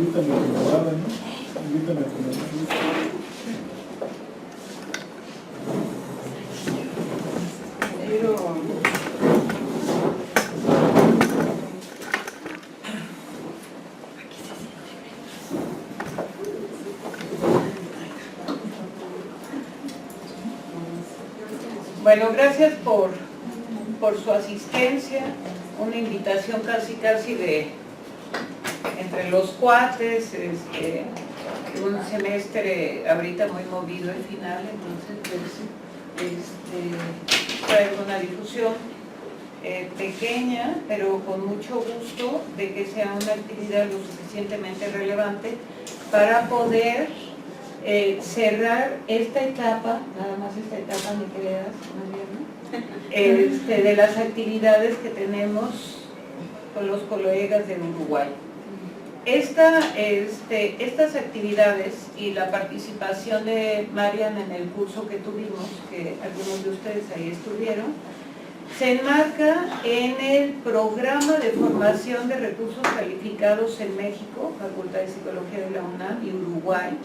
Invítame a tu morada, ¿no? Invítame a tu morada. Bueno, gracias por su asistencia, una invitación casi de entre los cuates, un semestre ahorita muy movido al final, entonces pues traigo una difusión pequeña, pero con mucho gusto de que sea una actividad lo suficientemente relevante para poder cerrar esta etapa, nada más esta etapa, ni creas, ¿no? De las actividades que tenemos con los colegas de Uruguay. Estas actividades y la participación de Marian en el curso que tuvimos, que algunos de ustedes ahí estuvieron, se enmarca en el programa de formación de recursos calificados en México, Facultad de Psicología de la UNAM y Uruguay,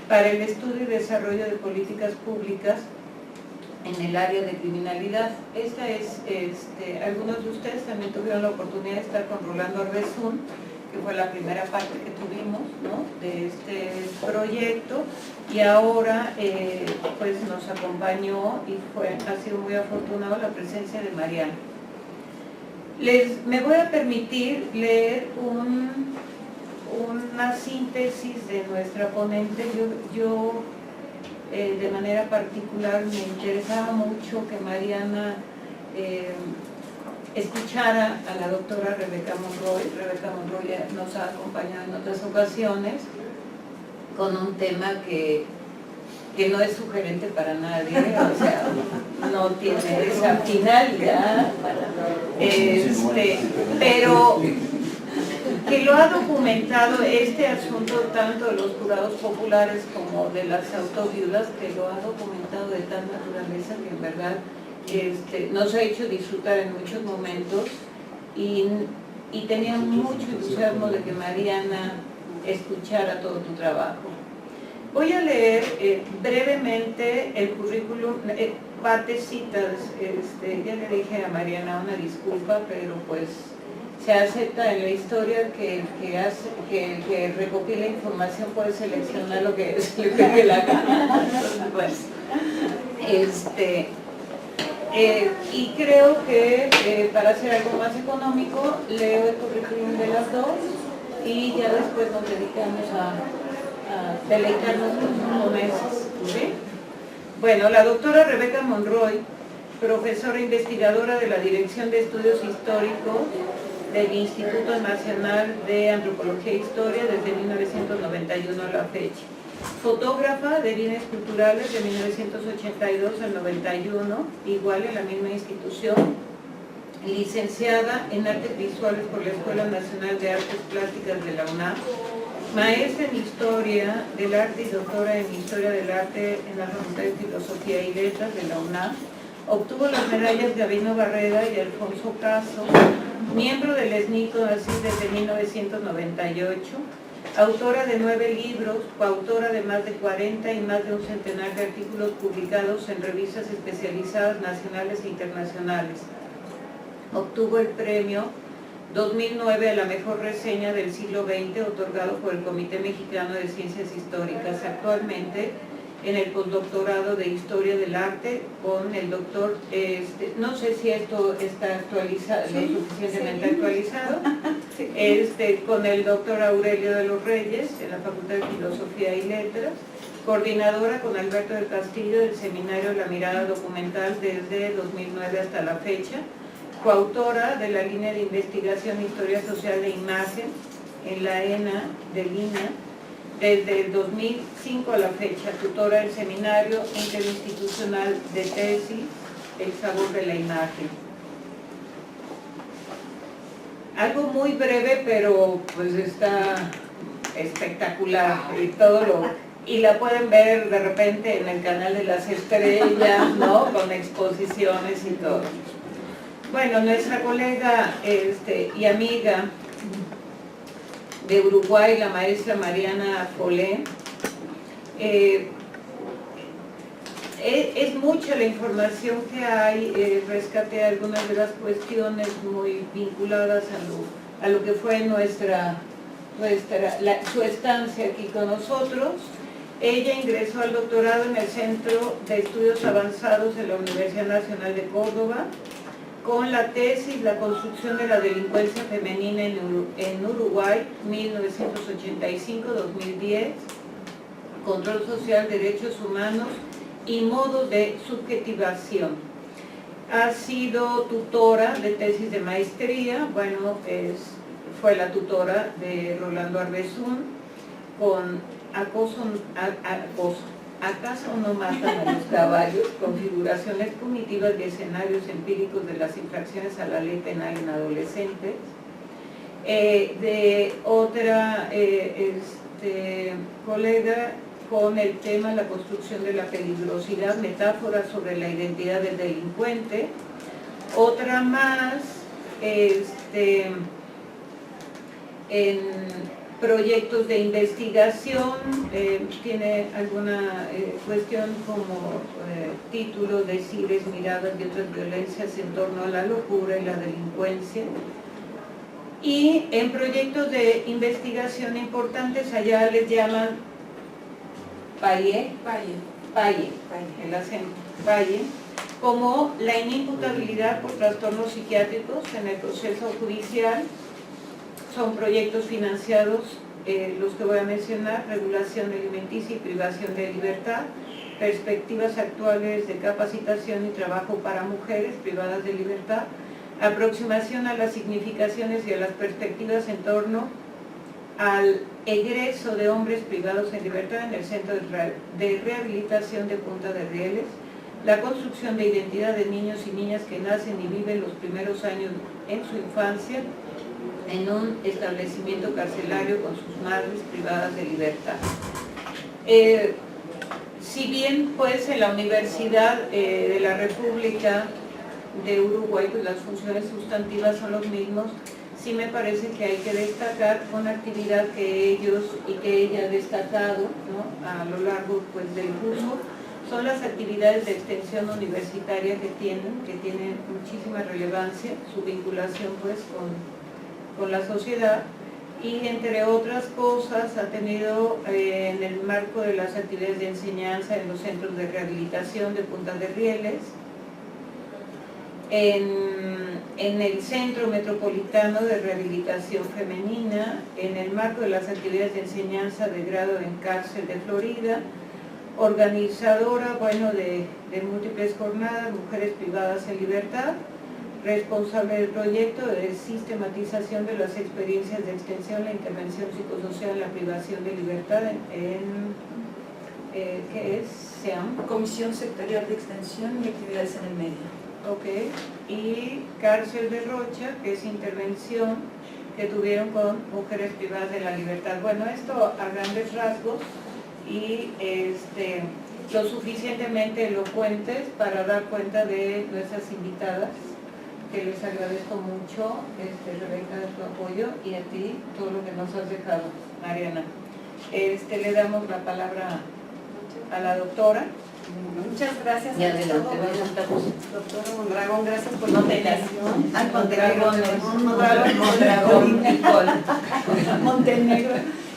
para el estudio y desarrollo de políticas públicas en el área de criminalidad. Esta es, algunos de ustedes también tuvieron la oportunidad de estar con Rolando Arbezún, que fue la primera parte que tuvimos, ¿no?, de este proyecto, y ahora pues nos acompañó y ha sido muy afortunado la presencia de Mariana. Me voy a permitir leer una síntesis de nuestra ponente. Yo de manera particular me interesaba mucho que Mariana escuchara a la doctora Rebeca Monroy. Rebeca Monroy nos ha acompañado en otras ocasiones con un tema que no es sugerente para nadie, o sea, no tiene esa finalidad, pero que lo ha documentado este asunto tanto de los jurados populares como de las autoviudas, que lo ha documentado de tal naturaleza que en verdad nos ha hecho disfrutar en muchos momentos, y tenía mucho entusiasmo de que Mariana escuchara todo tu trabajo. Voy a leer brevemente el currículum, partecitas. Ya le dije a Mariana una disculpa, pero pues se acepta en la historia que el que recopila información puede seleccionar lo que se le pegue la gana. Pues, y creo que para hacer algo más económico leo el currículum de las dos y ya después nos dedicamos a deleitarnos con unos meses, ¿sí? Bueno, la doctora Rebeca Monroy, profesora investigadora de la Dirección de Estudios Históricos del Instituto Nacional de Antropología e Historia desde 1991 a la fecha. Fotógrafa de bienes culturales de 1982 al 91, igual en la misma institución. Licenciada en Artes Visuales por la Escuela Nacional de Artes Plásticas de la UNAM. Maestra en Historia del Arte y doctora en Historia del Arte en la Facultad de Filosofía y Letras de la UNAM. Obtuvo las medallas Gabino Barreda y Alfonso Caso, miembro del SNICO así desde 1998, autora de 9 libros, coautora de más de 40 y más de un centenar de artículos publicados en revistas especializadas nacionales e internacionales. Obtuvo el premio 2009 a la mejor reseña del siglo XX, otorgado por el Comité Mexicano de Ciencias Históricas. Actualmente en el postdoctorado de Historia del Arte con el doctor, no sé si esto está actualizado, sí, lo suficientemente sí, actualizado, sí, con el doctor Aurelio de los Reyes en la Facultad de Filosofía y Letras, coordinadora con Alberto del Castillo del seminario La Mirada Documental desde 2009 hasta la fecha, coautora de la línea de investigación Historia Social de Imagen en la ENA de Lina, desde el 2005 a la fecha, tutora del seminario interinstitucional de tesis El sabor de la imagen. Algo muy breve, pero pues está espectacular y la pueden ver de repente en el canal de las estrellas, ¿no?, con exposiciones y todo. Bueno, nuestra colega y amiga de Uruguay, la maestra Mariana Folé. Es mucha la información que hay, rescaté algunas de las cuestiones muy vinculadas a lo que fue su estancia aquí con nosotros. Ella ingresó al doctorado en el Centro de Estudios Avanzados de la Universidad Nacional de Córdoba con la tesis La construcción de la delincuencia femenina en Uruguay, 1985-2010, control social, derechos humanos y modos de subjetivación. Ha sido tutora de tesis de maestría, bueno, fue la tutora de Rolando Arbezún con ¿Acaso no matan a los caballos? Configuraciones cognitivas y escenarios empíricos de las infracciones a la ley penal en adolescentes. De otra colega con el tema la construcción de la peligrosidad, metáforas sobre la identidad del delincuente. Otra más, en proyectos de investigación, tiene alguna cuestión como título, Decires, miradas y otras violencias en torno a la locura y la delincuencia. Y en proyectos de investigación importantes, allá les llaman Paye, el acento, Paye, como la inimputabilidad por trastornos psiquiátricos en el proceso judicial. Son proyectos financiados, los que voy a mencionar: regulación alimenticia y privación de libertad, perspectivas actuales de capacitación y trabajo para mujeres privadas de libertad, aproximación a las significaciones y a las perspectivas en torno al egreso de hombres privados de libertad en el Centro de Rehabilitación de Punta de Rieles, la construcción de identidad de niños y niñas que nacen y viven los primeros años en su infancia en un establecimiento carcelario con sus madres privadas de libertad. Si bien pues en la Universidad de la República de Uruguay pues las funciones sustantivas son los mismos, sí me parece que hay que destacar una actividad que ellos y que ella ha destacado, ¿no?, a lo largo pues del curso, son las actividades de extensión universitaria que tienen muchísima relevancia, su vinculación pues con la sociedad, y entre otras cosas ha tenido en el marco de las actividades de enseñanza en los centros de rehabilitación de Punta de Rieles, en el Centro Metropolitano de Rehabilitación Femenina, en el marco de las actividades de enseñanza de grado en Cárcel de Florida, organizadora, bueno, de múltiples jornadas, mujeres privadas en libertad, responsable del proyecto de sistematización de las experiencias de extensión, la intervención psicosocial, la privación de libertad ¿qué es? SEAM. Comisión Sectorial de Extensión y Actividades en el Medio. Ok, y Cárcel de Rocha, que es intervención que tuvieron con mujeres privadas de la libertad. Bueno, esto a grandes rasgos y lo suficientemente elocuentes para dar cuenta de nuestras invitadas, que les agradezco mucho, Rebeca, de tu apoyo, y a ti todo lo que nos has dejado, Mariana. Le damos la palabra a la doctora. Muchas gracias. Y adelante, doctora Mondragón, gracias por la invitación. Montenegro.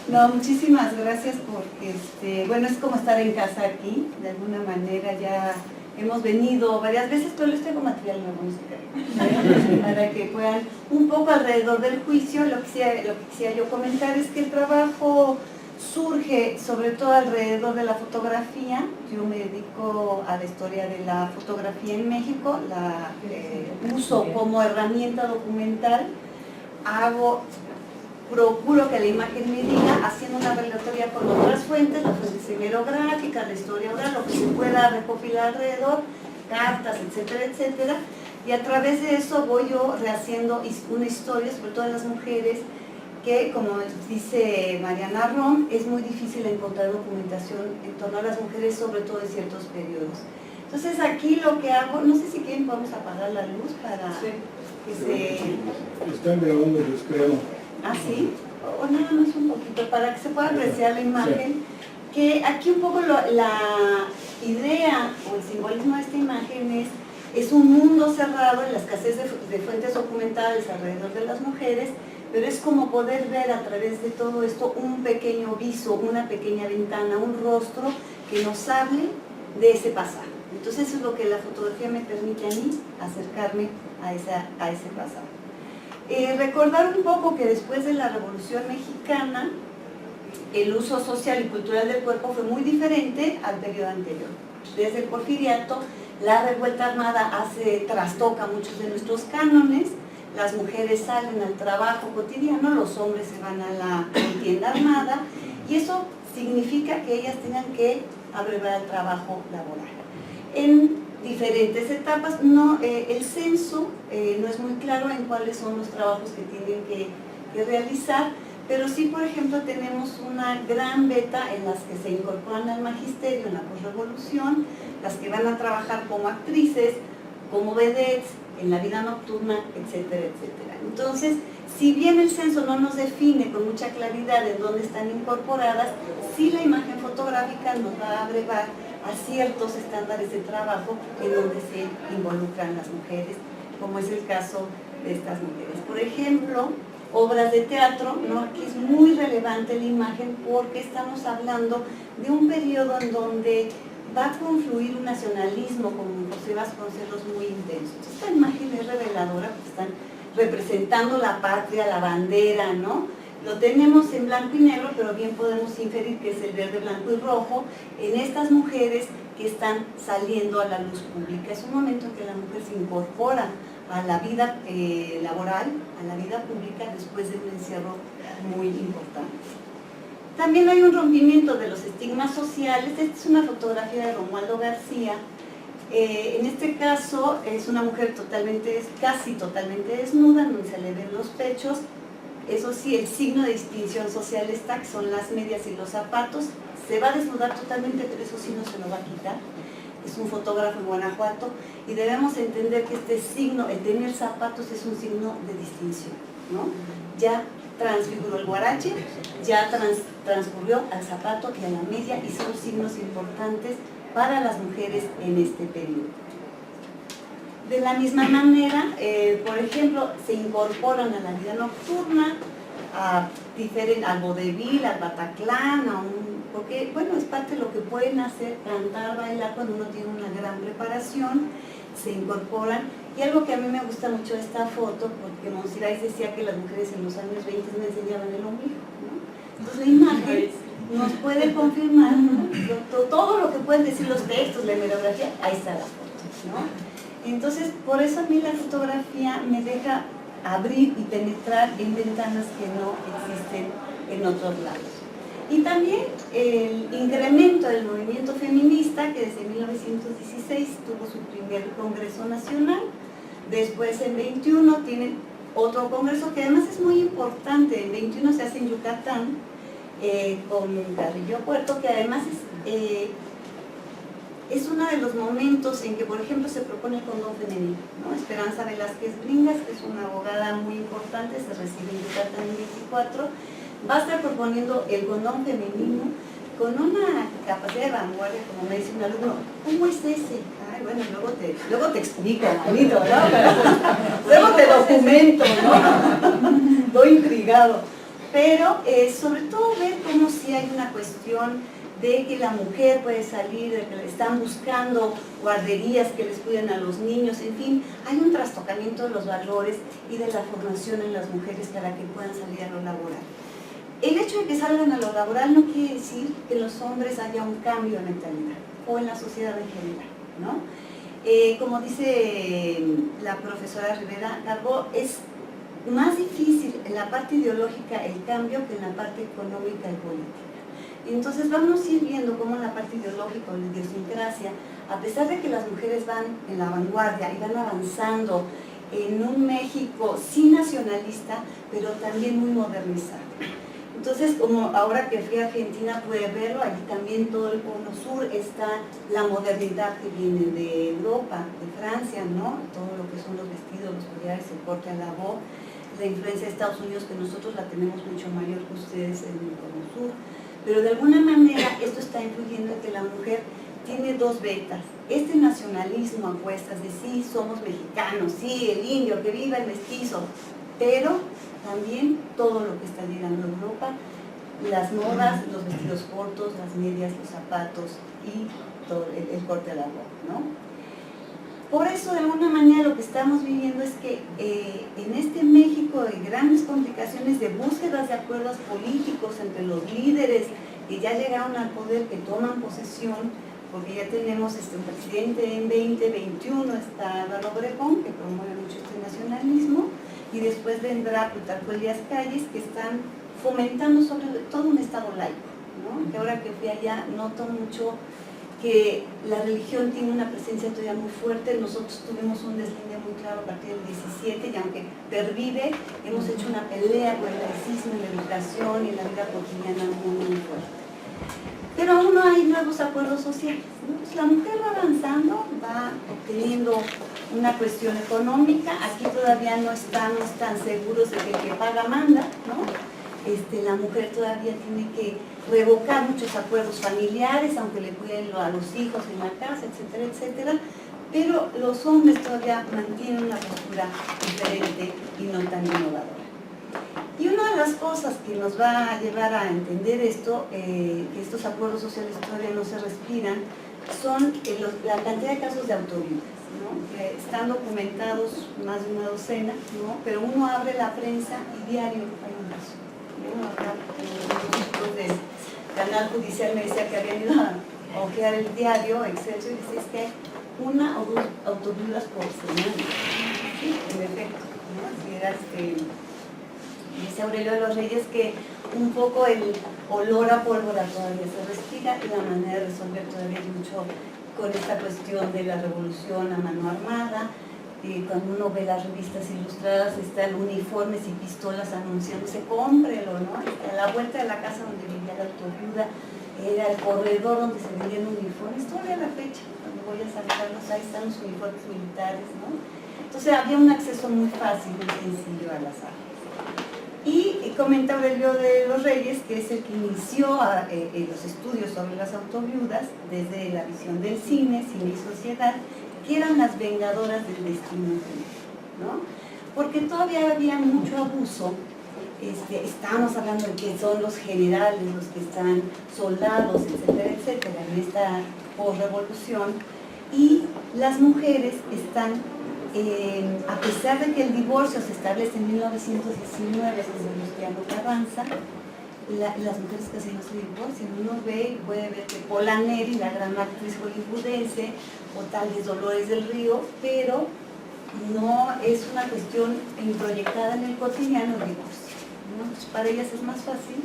No, muchísimas gracias porque, bueno, es como estar en casa aquí, de alguna manera ya hemos venido varias veces, pero les traigo material nuevo, no sé qué, para que puedan un poco alrededor del juicio. Lo que quisiera yo comentar es que el trabajo surge sobre todo alrededor de la fotografía. Yo me dedico a la historia de la fotografía en México, la uso como herramienta documental, procuro que la imagen me diga, haciendo una relatoría con otras fuentes, las fuentes hemerográficas, la historia oral, lo que se pueda recopilar alrededor, cartas, etcétera, etcétera, y a través de eso voy yo rehaciendo una historia, sobre todo de las mujeres, que, como dice Mariana Rom, es muy difícil encontrar documentación en torno a las mujeres, sobre todo en ciertos periodos. Entonces aquí lo que hago, no sé si quieren, vamos a apagar la luz para que se... Están grabando, los creo. ¿Ah, sí? o nada más un poquito, para que se pueda apreciar la imagen, que aquí un poco la idea o el simbolismo de esta imagen es un mundo cerrado en la escasez de fuentes documentales alrededor de las mujeres, pero es como poder ver a través de todo esto un pequeño viso, una pequeña ventana, un rostro que nos hable de ese pasado. Entonces eso es lo que la fotografía me permite a mí, acercarme a ese pasado. Recordar un poco que después de la Revolución Mexicana, el uso social y cultural del cuerpo fue muy diferente al periodo anterior. Desde el Porfiriato, la revuelta armada trastoca muchos de nuestros cánones, las mujeres salen al trabajo cotidiano, los hombres se van a la contienda armada, y eso significa que ellas tengan que abrevar el trabajo laboral. En diferentes etapas, el censo no es muy claro en cuáles son los trabajos que tienen que realizar, pero sí, por ejemplo, tenemos una gran beta en las que se incorporan al magisterio en la posrevolución, las que van a trabajar como actrices, como vedettes, en la vida nocturna, etcétera, etcétera. Entonces, si bien el censo no nos define con mucha claridad en dónde están incorporadas, sí la imagen fotográfica nos va a abrevar a ciertos estándares de trabajo en donde se involucran las mujeres, como es el caso de estas mujeres. Por ejemplo, obras de teatro, ¿no? Aquí es muy relevante la imagen porque estamos hablando de un periodo en donde va a confluir un nacionalismo como José Vasconcelos muy intenso. Esta imagen es reveladora porque están representando la patria, la bandera, ¿no? Lo tenemos en blanco y negro, pero bien podemos inferir que es el verde, blanco y rojo en estas mujeres que están saliendo a la luz pública. Es un momento en que la mujer se incorpora a la vida laboral, a la vida pública, después de un encierro muy importante. También hay un rompimiento de los estigmas sociales. Esta es una fotografía de Romualdo García. En este caso es una mujer casi totalmente desnuda, donde se le ven los pechos. Eso sí, el signo de distinción social está, que son las medias y los zapatos. Se va a desnudar totalmente, pero eso sí no se lo va a quitar. Es un fotógrafo en Guanajuato y debemos entender que este signo, el tener zapatos, es un signo de distinción, ¿no? Ya transfiguró el huarache, ya transcurrió al zapato y a la media, y son signos importantes para las mujeres en este periodo. De la misma manera, por ejemplo, se incorporan a la vida nocturna, al vodevil, al bataclán, porque bueno, es parte de lo que pueden hacer, cantar, bailar cuando uno tiene una gran preparación, se incorporan. Y algo que a mí me gusta mucho de esta foto, porque Monsiváis decía que las mujeres en los años 20 me enseñaban el ombligo, ¿no? Entonces la imagen nos puede confirmar, ¿no? Todo lo que pueden decir los textos, la hemerografía, ahí está la foto, ¿no? Entonces, por eso a mí la fotografía me deja abrir y penetrar en ventanas que no existen en otros lados. Y también el incremento del movimiento feminista, que desde 1916 tuvo su primer Congreso Nacional. Después en 21 tienen otro congreso que además es muy importante. En 21 se hace en Yucatán con Carrillo Puerto, que además es uno de los momentos en que, por ejemplo, se propone el condón femenino, ¿no? Esperanza Velázquez Bringas, que es una abogada muy importante, se recibe en Yucatán en 24, va a estar proponiendo el condón femenino con una capacidad de vanguardia, como me dice un alumno. ¿Cómo es ese? Ay, bueno, luego te explico, bonito, ¿no? Luego te documento, ¿no? Estoy intrigado. Pero sobre todo ver cómo sí hay una cuestión de que la mujer puede salir, de que le están buscando guarderías que les cuiden a los niños, en fin, hay un trastocamiento de los valores y de la formación en las mujeres para que puedan salir a lo laboral. El hecho de que salgan a lo laboral no quiere decir que en los hombres haya un cambio de mentalidad, o en la sociedad en general, ¿no? Como dice la profesora Rivera Carbó, es más difícil en la parte ideológica el cambio que en la parte económica y política. Entonces vamos a ir viendo cómo en la parte ideológica o la idiosincrasia, a pesar de que las mujeres van en la vanguardia y van avanzando en un México sí nacionalista, pero también muy modernizado. Entonces, como ahora que fui a Argentina pude verlo, allí también todo el cono sur está la modernidad que viene de Europa, de Francia, ¿no? Todo lo que son los vestidos, los collares, el corte a la voz. la influencia de Estados Unidos, que nosotros la tenemos mucho mayor que ustedes en el Cono Sur, pero de alguna manera esto está influyendo en que la mujer tiene dos vetas. Este nacionalismo a cuestas de sí, somos mexicanos, sí, el indio, que viva el mestizo, pero también todo lo que está llegando a Europa, las modas, los vestidos cortos, las medias, los zapatos y todo el corte de la ropa, ¿no? Por eso, de alguna manera, lo que estamos viviendo es que en este México hay grandes complicaciones de búsquedas de acuerdos políticos entre los líderes que ya llegaron al poder, que toman posesión, porque ya tenemos un presidente en 2021, está Álvaro Obregón, que promueve mucho este nacionalismo, y después vendrá Plutarco Elías Calles, que están fomentando sobre todo un Estado laico, ¿no? Que ahora que fui allá noto mucho que la religión tiene una presencia todavía muy fuerte. Nosotros tuvimos un deslinde muy claro a partir del 17 y aunque pervive, hemos hecho una pelea con el laicismo en la educación y en la vida cotidiana muy, muy fuerte. Pero aún no hay nuevos acuerdos sociales, ¿no? Pues la mujer va avanzando, va obteniendo una cuestión económica. Aquí todavía no estamos tan seguros de que el que paga manda, ¿no? La mujer todavía tiene que revocar muchos acuerdos familiares, aunque le cuiden a los hijos en la casa, etcétera, etcétera, pero los hombres todavía mantienen una postura diferente y no tan innovadora. Y una de las cosas que nos va a llevar a entender esto, que estos acuerdos sociales todavía no se respiran, son la cantidad de casos de autovidas, ¿no? Que están documentados más de una docena, ¿no? Pero uno abre la prensa y diario hay un caso. Acá, los chicos del canal judicial me decía que habían ido a ojear el diario Excelsior y decía que hay una o dos autoviudas por semana. Sí, en efecto, ¿no? Si era dice Aurelio de los Reyes que un poco el olor a pólvora todavía se respira y la manera de resolver todavía es mucho con esta cuestión de la revolución a mano armada. Cuando uno ve las revistas ilustradas, están uniformes y pistolas anunciándose, cómprelo, ¿no? A la vuelta de la casa donde vivía la autoviuda era el corredor donde se vendían uniformes, todavía a la fecha, cuando voy a sacarlos, ahí están los uniformes militares, ¿no? Entonces había un acceso muy fácil, muy sencillo a las armas. Y comenta Aurelio de los Reyes, que es el que inició los estudios sobre las autoviudas desde la visión del cine y sociedad, que eran las vengadoras del destino, ¿no? Porque todavía había mucho abuso. Estamos hablando de que son los generales, los que están soldados, etcétera, etcétera, en esta posrevolución, y las mujeres están, a pesar de que el divorcio se establece en 1919, desde Luciano Carranza, las mujeres casi no se divorcian. Uno ve, puede ver que Pola Neri, la gran actriz hollywoodense, o tal vez Dolores del Río, pero no es una cuestión introyectada en el cotidiano el divorcio, ¿no? Entonces, para ellas es más fácil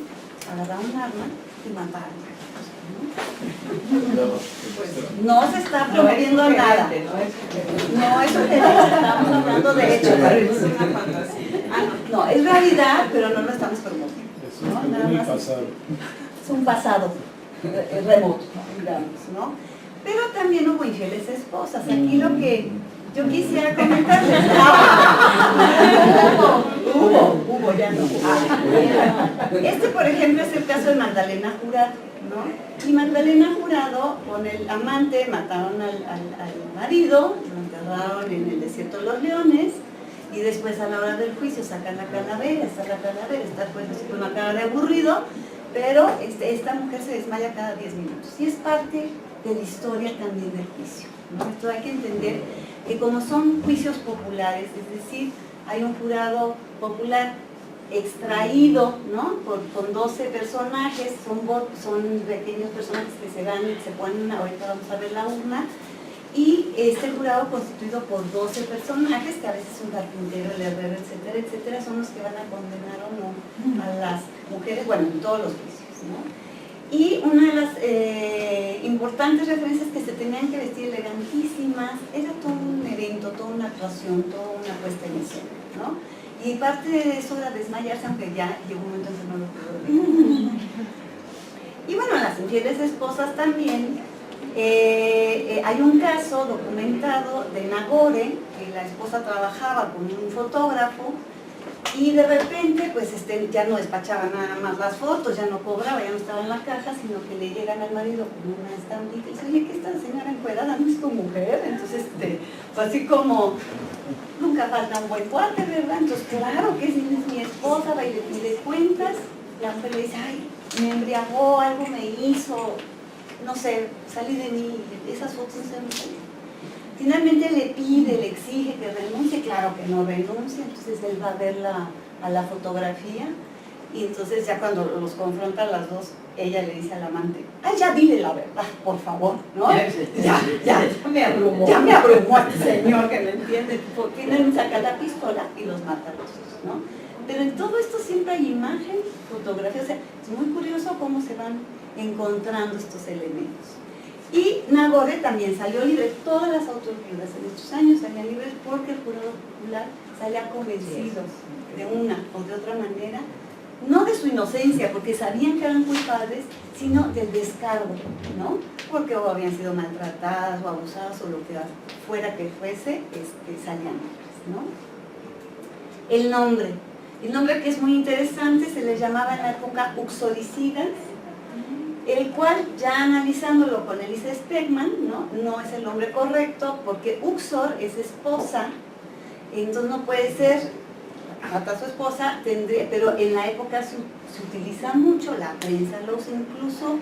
agarrar un arma y matar a una persona, ¿no? No se está promoviendo nada. No es sugerencia, estamos hablando de hechos. No, es realidad, pero no lo estamos promoviendo. ¿No? Nada más es un pasado remoto, digamos, ¿no? Pero también hubo infieles esposas. Aquí lo que yo quisiera comentarles, hubo, ya no. Por ejemplo, es el caso de Magdalena Jurado, ¿no? Y Magdalena Jurado, con el amante, mataron al marido, lo enterraron en el desierto de los Leones, y después a la hora del juicio sacan la calavera, está pues con una cara de aburrido, pero esta mujer se desmaya cada 10 minutos. Y es parte de la historia también del juicio, ¿no? Esto hay que entender que como son juicios populares, es decir, hay un jurado popular extraído, ¿no? Con 12 personajes, son pequeños personajes que se ponen, ahorita vamos a ver la urna, y este jurado constituido por 12 personajes, que a veces un carpintero, el herrero, etcétera, etcétera, son los que van a condenar o no a las mujeres, bueno, en todos los juicios, ¿no? Y una de las importantes referencias que se tenían que vestir elegantísimas, era todo un evento, toda una actuación, toda una puesta en escena, ¿no? Y parte de eso era desmayarse, aunque ya llegó un momento en que no lo pudo ver. Y bueno, las infieles esposas también. Hay un caso documentado de Nagore, que la esposa trabajaba con un fotógrafo Y de repente, pues ya no despachaba nada más las fotos, ya no cobraba, ya no estaba en la caja, sino que le llegan al marido con una estampita y dice, oye, ¿qué esta señora encuerada? ¿No es tu mujer? Entonces, pues así como, nunca falta un buen cuate, ¿verdad? Entonces, claro que es mi esposa, va y le pide cuentas, la mujer le dice, ay, me embriagó, algo me hizo, no sé, salí de mí, esas fotos no se me salieron. Finalmente le pide, le exige que renuncie, claro que no renuncia, entonces él va a ver a la fotografía y entonces ya cuando los confronta a las dos, ella le dice al amante, ay, ya dile la verdad, por favor, ¿no? Ya me abrumó este señor que no entiende, finalmente saca la pistola y los mata a los dos, ¿no? Pero en todo esto siempre hay imagen, fotografía, o sea, es muy curioso cómo se van encontrando estos elementos. Y Nagore también salió libre, todas las autoridades en estos años salían libres porque el jurado popular salía convencido de una o de otra manera, no de su inocencia, porque sabían que eran culpables, sino del descargo, ¿no? Porque o habían sido maltratadas o abusadas o lo que fuera que fuese, salían libres, ¿no? El nombre que es muy interesante, se les llamaba en la época uxoricidas, el cual, ya analizándolo con Elisa Stegman, no es el nombre correcto, porque Uxor es esposa, entonces no puede ser, mata a su esposa, pero en la época se utiliza mucho, la prensa lo usa, incluso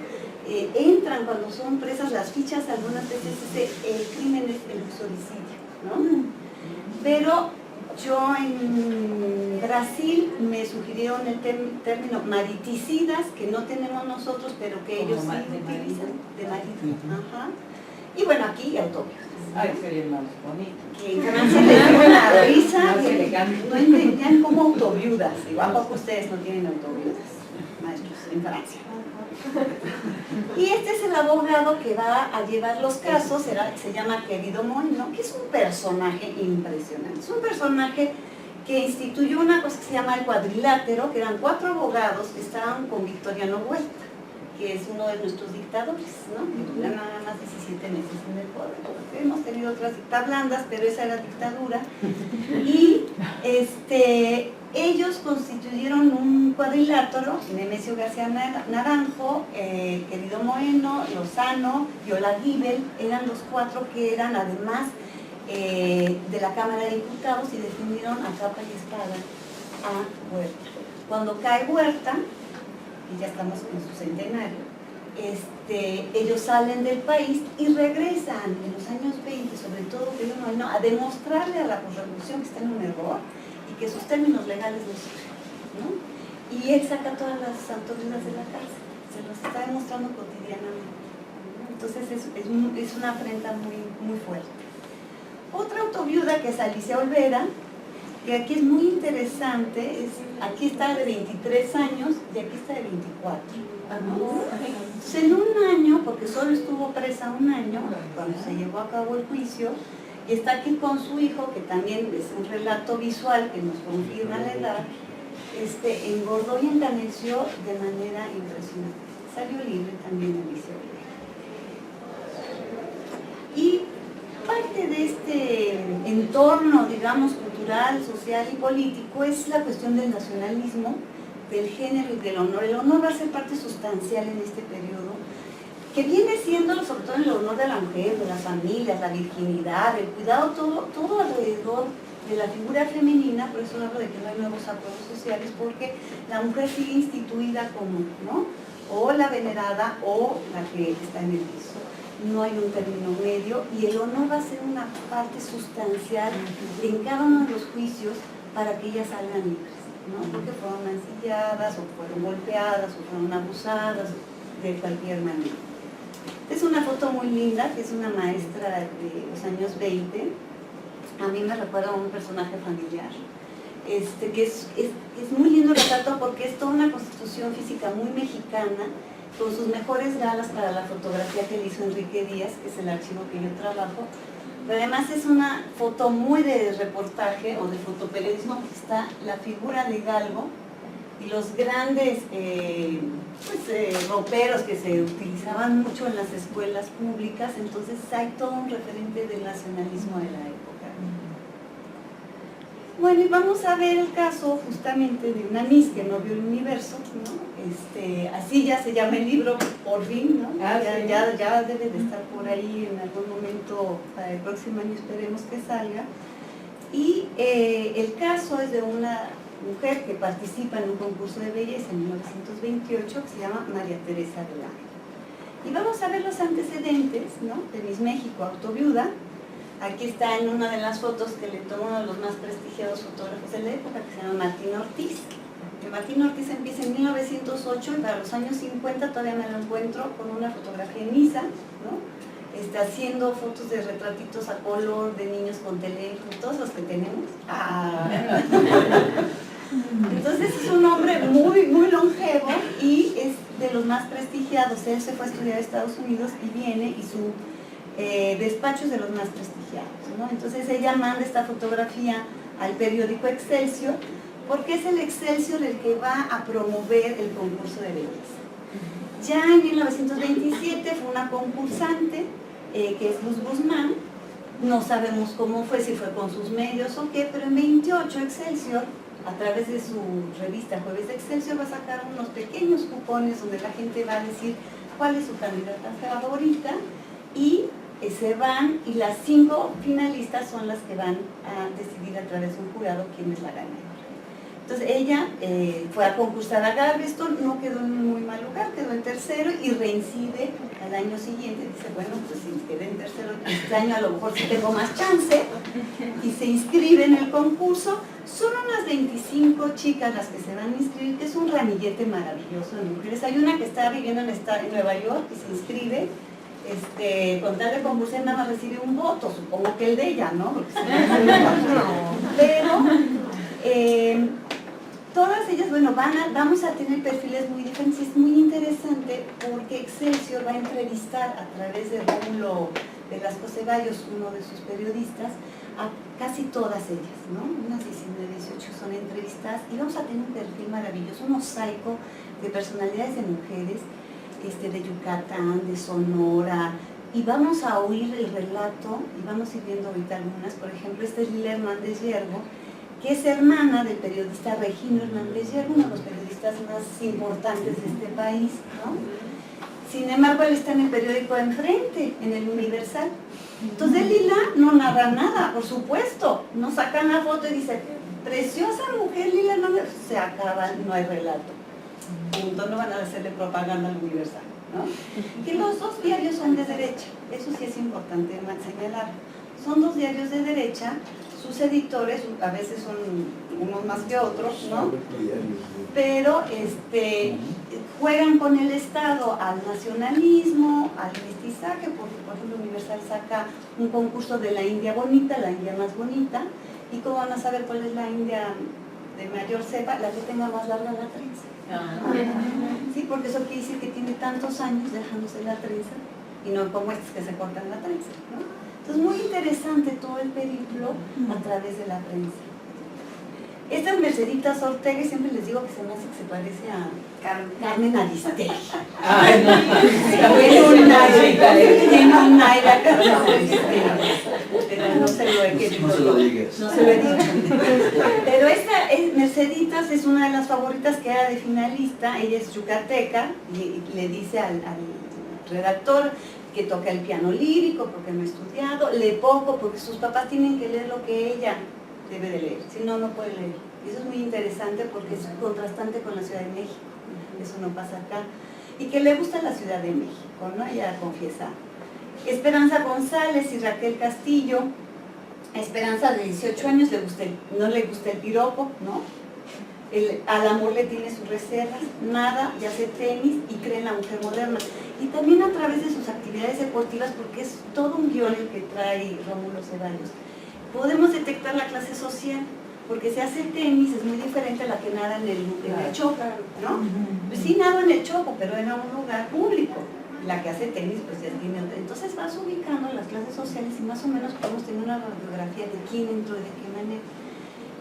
entran cuando son presas las fichas, algunas veces el crimen es el uxoricidio, ¿no? Pero yo en Brasil me sugirieron el término mariticidas, que no tenemos nosotros, pero que ellos sí utilizan, de marido. Ajá. Y bueno, aquí autobiógrafos. Ay, sería más bonito. Que en Francia les dio una risa, no entendían cómo autoviudas. Igual poco ustedes no tienen autoviudas, maestros, en Francia. Y este es el abogado que va a llevar los casos, se llama Querido Moino, que es un personaje impresionante. Es un personaje que instituyó una cosa que se llama el cuadrilátero, que eran 4 abogados que estaban con Victoriano Huerta, que es uno de nuestros dictadores, ¿no? Que dura nada más 17 meses en el poder. Hemos tenido otras dictaduras blandas, pero esa era dictadura. Y ellos constituyeron un cuadrilátero, Nemesio García Naranjo, Querido Moeno, Lozano, Viola Gibel, eran los 4 que eran además de la Cámara de Diputados y defendieron a capa y espada a Huerta. Cuando cae Huerta, y ya estamos en su centenario, ellos salen del país y regresan en los años 20, sobre todo Querido Moeno, a demostrarle a la revolución que está en un error y que sus términos legales no sirven, ¿no? Y él saca todas las autoridades de la cárcel, se los está demostrando cotidianamente, ¿no? Entonces es una afrenta muy fuerte. Otra autoviuda que es Alicia Olvera, que aquí es muy interesante, aquí está de 23 años y aquí está de 24. ¿no? Entonces, en un año, porque solo estuvo presa un año, cuando se llevó a cabo el juicio, y está aquí con su hijo, que también es un relato visual que nos confirma la edad, engordó y encaneció de manera impresionante. Salió libre también Alicia Olvera. Y parte de este entorno, digamos, cultural, social y político es la cuestión del nacionalismo, del género y del honor. El honor va a ser parte sustancial en este periodo, que viene siendo sobre todo el honor de la mujer, de las familias, la virginidad, el cuidado, todo alrededor de la figura femenina. Por eso hablo de que no hay nuevos acuerdos sociales, porque la mujer sigue instituida como, ¿no?, o la venerada o la que está en el piso. No hay un término medio, y el honor va a ser una parte sustancial en cada uno de los juicios para que ellas salgan libres, ¿no? Porque fueron mancilladas, o fueron golpeadas, o fueron abusadas, de cualquier manera. Es una foto muy linda, que es una maestra de los años 20. A mí me recuerda a un personaje familiar, que es muy lindo el retrato, porque es toda una constitución física muy mexicana, con sus mejores galas para la fotografía que le hizo Enrique Díaz, que es el archivo que yo trabajo. Pero además es una foto muy de reportaje o de fotoperiodismo, porque está la figura de Galgo y los grandes roperos que se utilizaban mucho en las escuelas públicas. Entonces hay todo un referente del nacionalismo de la época. Bueno, y vamos a ver el caso justamente de una Miss que no vio el universo, ¿no? Así ya se llama el libro, por fin, ¿no? Ya debe de estar por ahí en algún momento, para el próximo año esperemos que salga. Y el caso es de una mujer que participa en un concurso de belleza en 1928 que se llama María Teresa del Ángel. Y vamos a ver los antecedentes, ¿no? De Miss México, autoviuda. Aquí está en una de las fotos que le tomó uno de los más prestigiados fotógrafos de la época, que se llama Martín Ortiz. Que Martín Ortiz empieza en 1908 y para los años 50 todavía me lo encuentro con una fotografía en Niza, ¿no? Haciendo fotos de retratitos a color de niños con teléfono, todos los que tenemos. Entonces es un hombre muy, muy longevo y es de los más prestigiados. Él se fue a estudiar a Estados Unidos y viene y su despacho es de los más prestigiados, ¿no? Entonces ella manda esta fotografía al periódico Excelsior porque es el Excelsior el que va a promover el concurso de belleza. Ya en 1927 fue una concursante que es Luz Guzmán, no sabemos cómo fue, si fue con sus medios o qué, pero en 28 Excelsior, a través de su revista Jueves de Excelsior, va a sacar unos pequeños cupones donde la gente va a decir cuál es su candidata favorita y se van, y las 5 finalistas son las que van a decidir a través de un jurado quién es la ganadora. Entonces ella fue a concursar a Galveston, no quedó en un muy mal lugar, quedó en tercero y reincide al año siguiente. Dice, bueno, pues si quedé en tercero, este año a lo mejor sí tengo más chance, y se inscribe en el concurso. Son unas 25 chicas las que se van a inscribir, que es un ramillete maravilloso de mujeres. Hay una que está viviendo en Nueva York y se inscribe. Con tal de concursar nada más recibe un voto, supongo que el de ella, ¿no? Porque pero todas ellas, bueno, vamos a tener perfiles muy diferentes. Es muy interesante porque Excelsior va a entrevistar a través de Rómulo Velasco Ceballos, uno de sus periodistas, a casi todas ellas, ¿no? Unas 19, 18 son entrevistadas y vamos a tener un perfil maravilloso, un mosaico de personalidades de mujeres, de Yucatán, de Sonora, y vamos a oír el relato, y vamos a ir viendo ahorita algunas. Por ejemplo, esta es Lila Hernández Yergo, que es hermana del periodista Regino Hernández Yergo, uno de los periodistas más importantes de este país, ¿no? Sin embargo, él está en el periódico de enfrente, en el Universal. Entonces Lila no narra nada, por supuesto, no sacan la foto y dice, preciosa mujer Lila, no se acaba, no hay relato. Punto, no van a hacerle propaganda al Universal, ¿no? Que los 2 diarios son de derecha, eso sí es importante señalar. Son 2 diarios de derecha, sus editores a veces son unos más que otros, ¿no? Pero juegan con el Estado al nacionalismo, al mestizaje, porque por ejemplo Universal saca un concurso de la India bonita, la India más bonita, y cómo van a saber cuál es la India de mayor cepa, la que tenga más larga la trenza. Sí, porque eso quiere decir que tiene tantos años dejándose la trenza y no como estos que se cortan la trenza, ¿no? Entonces muy interesante todo el periplo a través de la prensa. Esta es Merceditas Ortega, y siempre les digo que se me hace que se parece a Carmen Aristegui. Ay, no, tiene un aire a Carmen Aristegui, pero no se lo he querido. No se lo digas. No se lo he dicho. Pero esta Merceditas es una de las favoritas que era de finalista. Ella es yucateca y le dice al redactor que toca el piano lírico porque no ha estudiado, lee poco porque sus papás tienen que leer lo que ella debe de leer, si no, no puede leer. Y eso es muy interesante porque es contrastante con la Ciudad de México, eso no pasa acá. Y que le gusta la Ciudad de México, ¿no? Ella confiesa. Esperanza González y Raquel Castillo. A Esperanza de 18 años no le gusta el piropo, ¿no? Al amor le tiene sus reservas, nada, y hace tenis y cree en la mujer moderna. Y también a través de sus actividades deportivas, porque es todo un guión el que trae Rómulo Ceballos. Podemos detectar la clase social, porque si hace tenis es muy diferente a la que nada en el choco, ¿no? Pues sí, nada en el choco, pero era un lugar público. La que hace tenis, pues ya tiene otra. Entonces vas ubicando las clases sociales y más o menos podemos tener una radiografía de quién entró y de qué manera.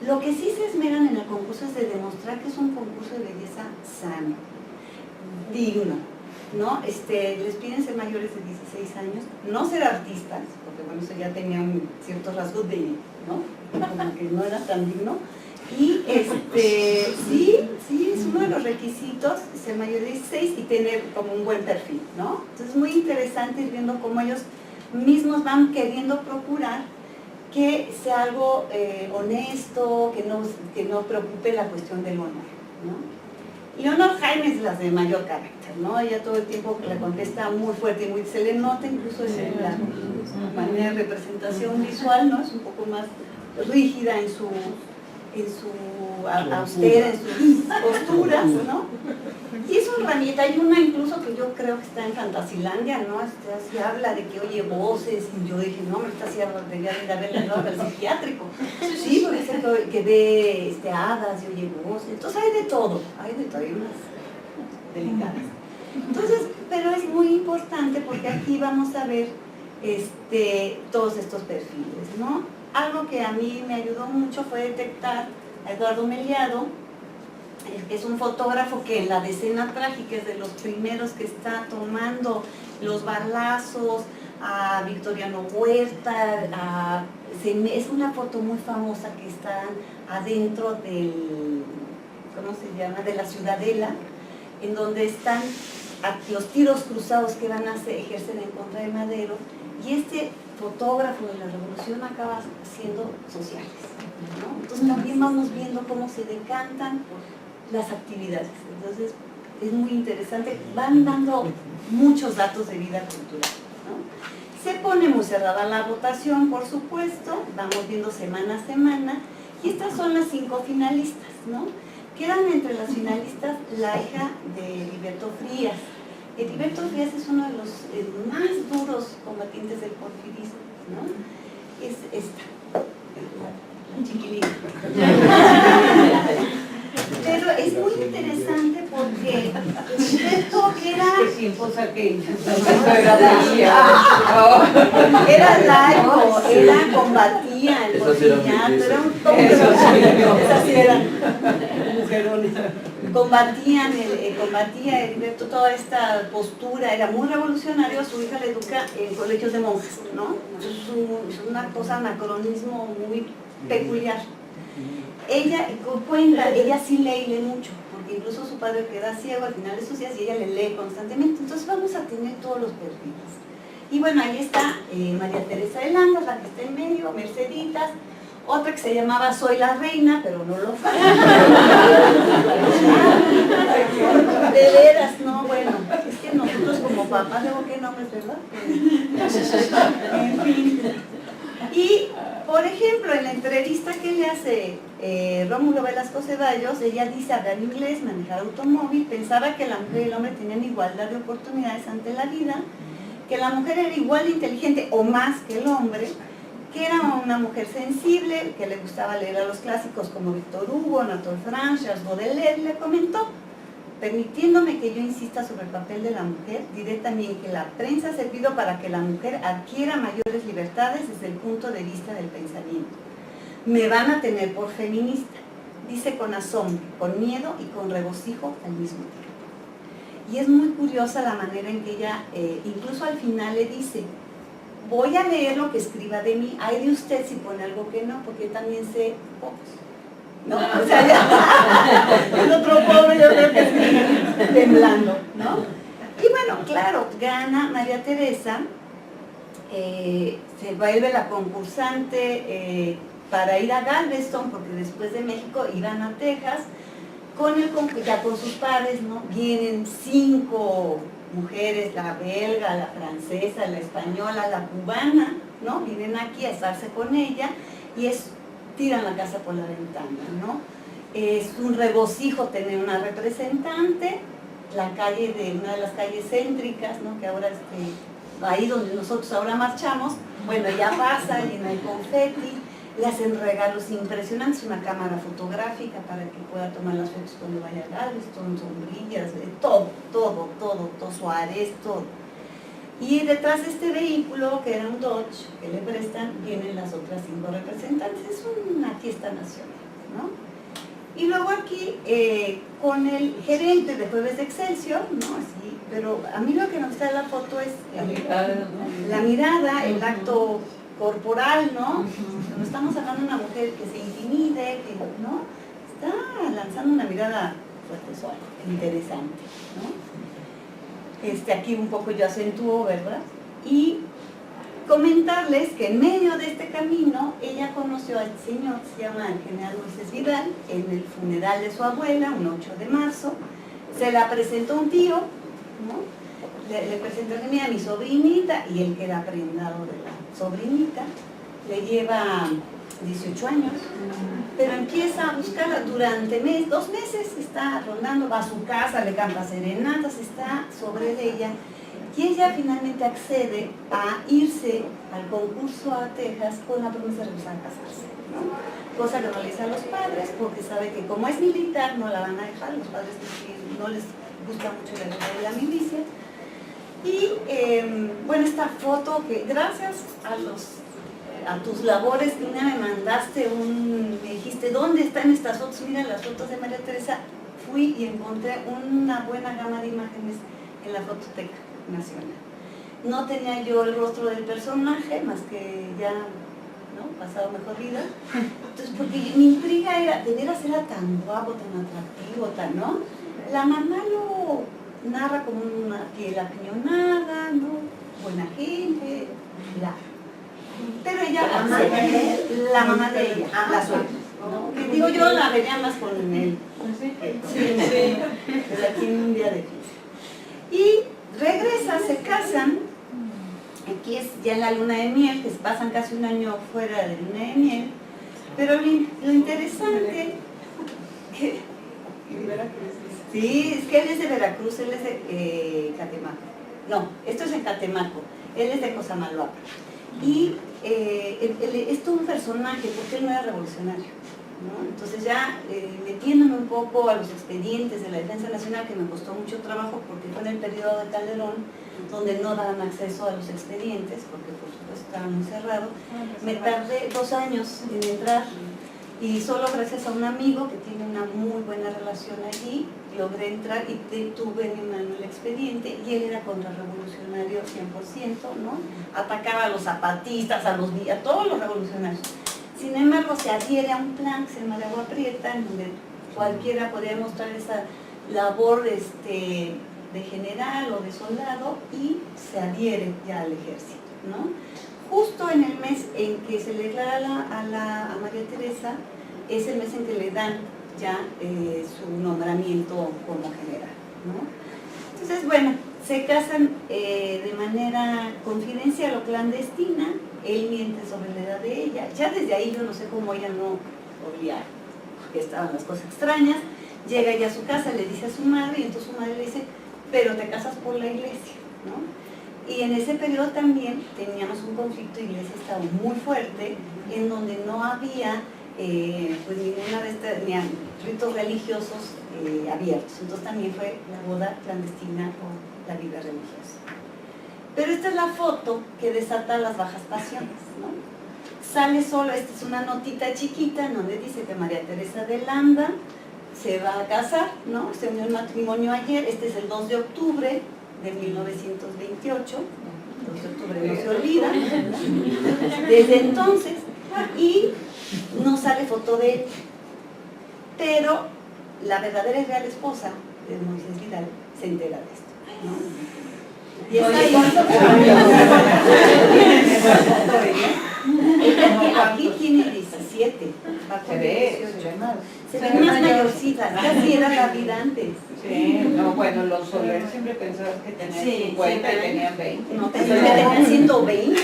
Lo que sí se esmeran en el concurso es de demostrar que es un concurso de belleza sano, digno, ¿no? Les piden ser mayores de 16 años, no ser artistas, porque bueno, eso ya tenían ciertos rasgos de, ¿no? Como que no era tan digno. Y sí, es uno de los requisitos, ser mayor de 16 y tener como un buen perfil, ¿no? Entonces es muy interesante ir viendo cómo ellos mismos van queriendo procurar que sea algo honesto, que no preocupe la cuestión del honor, ¿no? Leonor Jaime es la de mayor carácter, ¿no? Ella todo el tiempo la contesta muy fuerte y muy, se le nota incluso en la manera de representación visual, ¿no? Es un poco más rígida en su austera, en sus posturas, ¿no? Y es una herramienta, hay una incluso que yo creo que está en Fantasilandia, ¿no? Así habla de que oye voces, y yo dije, no, esta sí debería de haberle dado al psiquiátrico. Sí, porque es que ve hadas y oye voces, entonces hay de todo, hay unas delicadas. Entonces, pero es muy importante porque aquí vamos a ver todos estos perfiles, ¿no? Algo que a mí me ayudó mucho fue detectar a Eduardo Meliado, que es un fotógrafo que en la decena trágica es de los primeros que está tomando los balazos, a Victoriano Huerta, es una foto muy famosa que está adentro del, ¿cómo se llama?, de la Ciudadela, en donde están los tiros cruzados que van a ejercer en contra de Madero, y este fotógrafo de la revolución acaba siendo sociales, ¿no? Entonces también vamos viendo cómo se decantan las actividades. Entonces es muy interesante, van dando muchos datos de vida cultural, ¿no? Se pone muy cerrada la votación, por supuesto, vamos viendo semana a semana, y estas son las 5 finalistas, ¿no? Quedan entre las finalistas la hija de Heriberto Frías. Heriberto Frías es uno de los más duros combatientes del porfirismo, ¿no? Es esta, la chiquilina. Pero es muy interesante porque Heriberto era laico, combatía el porfiriato, era un tonto. Esas sí eran mujerones. Combatía Heriberto toda esta postura, era muy revolucionario. Su hija le educa en colegios de monjas, ¿no? Es una cosa, anacronismo muy peculiar. Ella cuenta, ella sí lee mucho, porque incluso su padre queda ciego al final de sus días y ella le lee constantemente. Entonces vamos a tener todos los perfiles. Y bueno, ahí está María Teresa de Landas, la que está en medio, Merceditas, otra que se llamaba Soy la Reina, pero no lo fue. De veras, no, bueno, es que nosotros como papás, luego qué nombres, ¿verdad? En fin. Y, por ejemplo, en la entrevista que le hace Rómulo Velasco Ceballos, ella dice hablar inglés, manejar automóvil, pensaba que la mujer y el hombre tenían igualdad de oportunidades ante la vida, que la mujer era igual de inteligente o más que el hombre, que era una mujer sensible, que le gustaba leer a los clásicos como Victor Hugo, Anatole France, Charles Baudelaire. Le comentó: permitiéndome que yo insista sobre el papel de la mujer, diré también que la prensa ha servido para que la mujer adquiera mayores libertades desde el punto de vista del pensamiento. Me van a tener por feminista, dice con asombro, con miedo y con regocijo al mismo tiempo. Y es muy curiosa la manera en que ella, incluso al final le dice: voy a leer lo que escriba de mí, hay de usted si pone algo que no, porque yo también sé pocos. ¿No? O sea, ya, el otro pobre yo creo que está temblando, ¿no? Y bueno, claro, gana María Teresa, se vuelve la concursante para ir a Galveston, porque después de México iban a Texas, ya con sus pares, ¿no? Vienen 5 mujeres, la belga, la francesa, la española, la cubana, ¿no? Vienen aquí a estarse con ella y tiran la casa por la ventana, ¿no? Es un regocijo tener una representante, una de las calles céntricas, ¿no? Que ahora ahí donde nosotros ahora marchamos, bueno, ya pasa, llena de confeti, le hacen regalos impresionantes, una cámara fotográfica para que pueda tomar las fotos cuando vaya a Galveston, sombrillas, todo, Suárez, todo. Y detrás de este vehículo, que era un Dodge, que le prestan, vienen las otras 5 representantes. Es una fiesta nacional, ¿no? Y luego aquí, con el gerente de Jueves de Excelsior, ¿no? Así, pero a mí lo que me gusta de la foto es la mirada, el acto corporal, ¿no? No estamos hablando de una mujer que se intimide, que, ¿no? Está lanzando una mirada fuerte, suave, interesante, ¿no? Aquí un poco yo acentúo, ¿verdad? Y comentarles que en medio de este camino ella conoció a este señor, se llama el general Moisés Vidal, en el funeral de su abuela, un 8 de marzo. Se la presentó un tío, ¿no? Le presentó a mi sobrinita, y él queda prendado de la sobrinita. Le lleva 18 años, pero empieza a buscarla durante 2 meses, está rondando, va a su casa, le canta serenatas, está sobre ella. Y ella finalmente accede a irse al concurso a Texas con la promesa de regresar a casarse, ¿no? Cosa que no le dice a los padres, porque sabe que como es militar no la van a dejar, los padres no les gusta mucho la vida de la milicia. Y bueno, esta foto que gracias a tus labores, Tina, me mandaste me dijiste, ¿dónde están estas fotos? Mira las fotos de María Teresa. Fui y encontré una buena gama de imágenes en la Fototeca Nacional. No tenía yo el rostro del personaje, más que ya, ¿no? Pasado mejor vida. Entonces, porque mi intriga era, de veras era tan guapo, tan atractivo, ¿no? La mamá lo narra como una piel apiñonada, ¿no? Buena gente, pero ella, la mamá de ella, la suegra, ¿no? Que digo, yo la vería más con él. Sí, pero aquí en un día de fiesta. Y regresa, se casan, aquí es ya en la luna de miel, que se pasan casi un año fuera de luna de miel, pero lo interesante, que, sí, es que él es de Veracruz, él es de Catemaco, no, esto es en Catemaco, él es de Cosamaloapan, y es todo un personaje, porque él no era revolucionario, ¿no? Entonces ya metiéndome un poco a los expedientes de la Defensa Nacional, que me costó mucho trabajo porque fue en el periodo de Calderón, donde no daban acceso a los expedientes, porque por supuesto estaba muy cerrado. Me tardé 2 años en entrar, y solo gracias a un amigo que tiene una muy buena relación allí, logré entrar y tuve en mi mano el expediente, y él era contrarrevolucionario 100%, ¿no? Atacaba a los zapatistas, a todos los revolucionarios. Sin embargo, se adhiere a un plan que se llama de Agua Prieta, en donde cualquiera podría mostrar esa labor de general o de soldado, y se adhiere ya al ejército, ¿no? Justo en el mes en que se le declara a María Teresa, es el mes en que le dan ya su nombramiento como general, ¿no? Entonces, bueno, se casan de manera confidencial o clandestina. Él miente sobre la edad de ella. Ya desde ahí yo no sé cómo ella no olía que estaban las cosas extrañas. Llega ella a su casa, le dice a su madre, y entonces su madre le dice, pero te casas por la iglesia, ¿no? Y en ese periodo también teníamos un conflicto iglesia-estado muy fuerte, en donde no había pues ninguna de estas, ni ritos religiosos abiertos. Entonces también fue la boda clandestina o la vida religiosa. Pero esta es la foto que desata las bajas pasiones, ¿no? Sale solo, esta es una notita chiquita en donde dice que María Teresa de Landa se va a casar, ¿no? Se unió el matrimonio ayer, este es el 2 de octubre de 1928, 2 de octubre no se olvida, desde entonces, y no sale foto de él, pero la verdadera y real esposa de Moisés Vidal se entera de esto, ¿no? Y está ahí. Aquí tiene 17, Se ve 18. Se ve más mayorcita, casi era la vida antes. Sí, no, bueno, los Soler siempre pensabas que tenían 50 y tenían 20. No, tenían 120.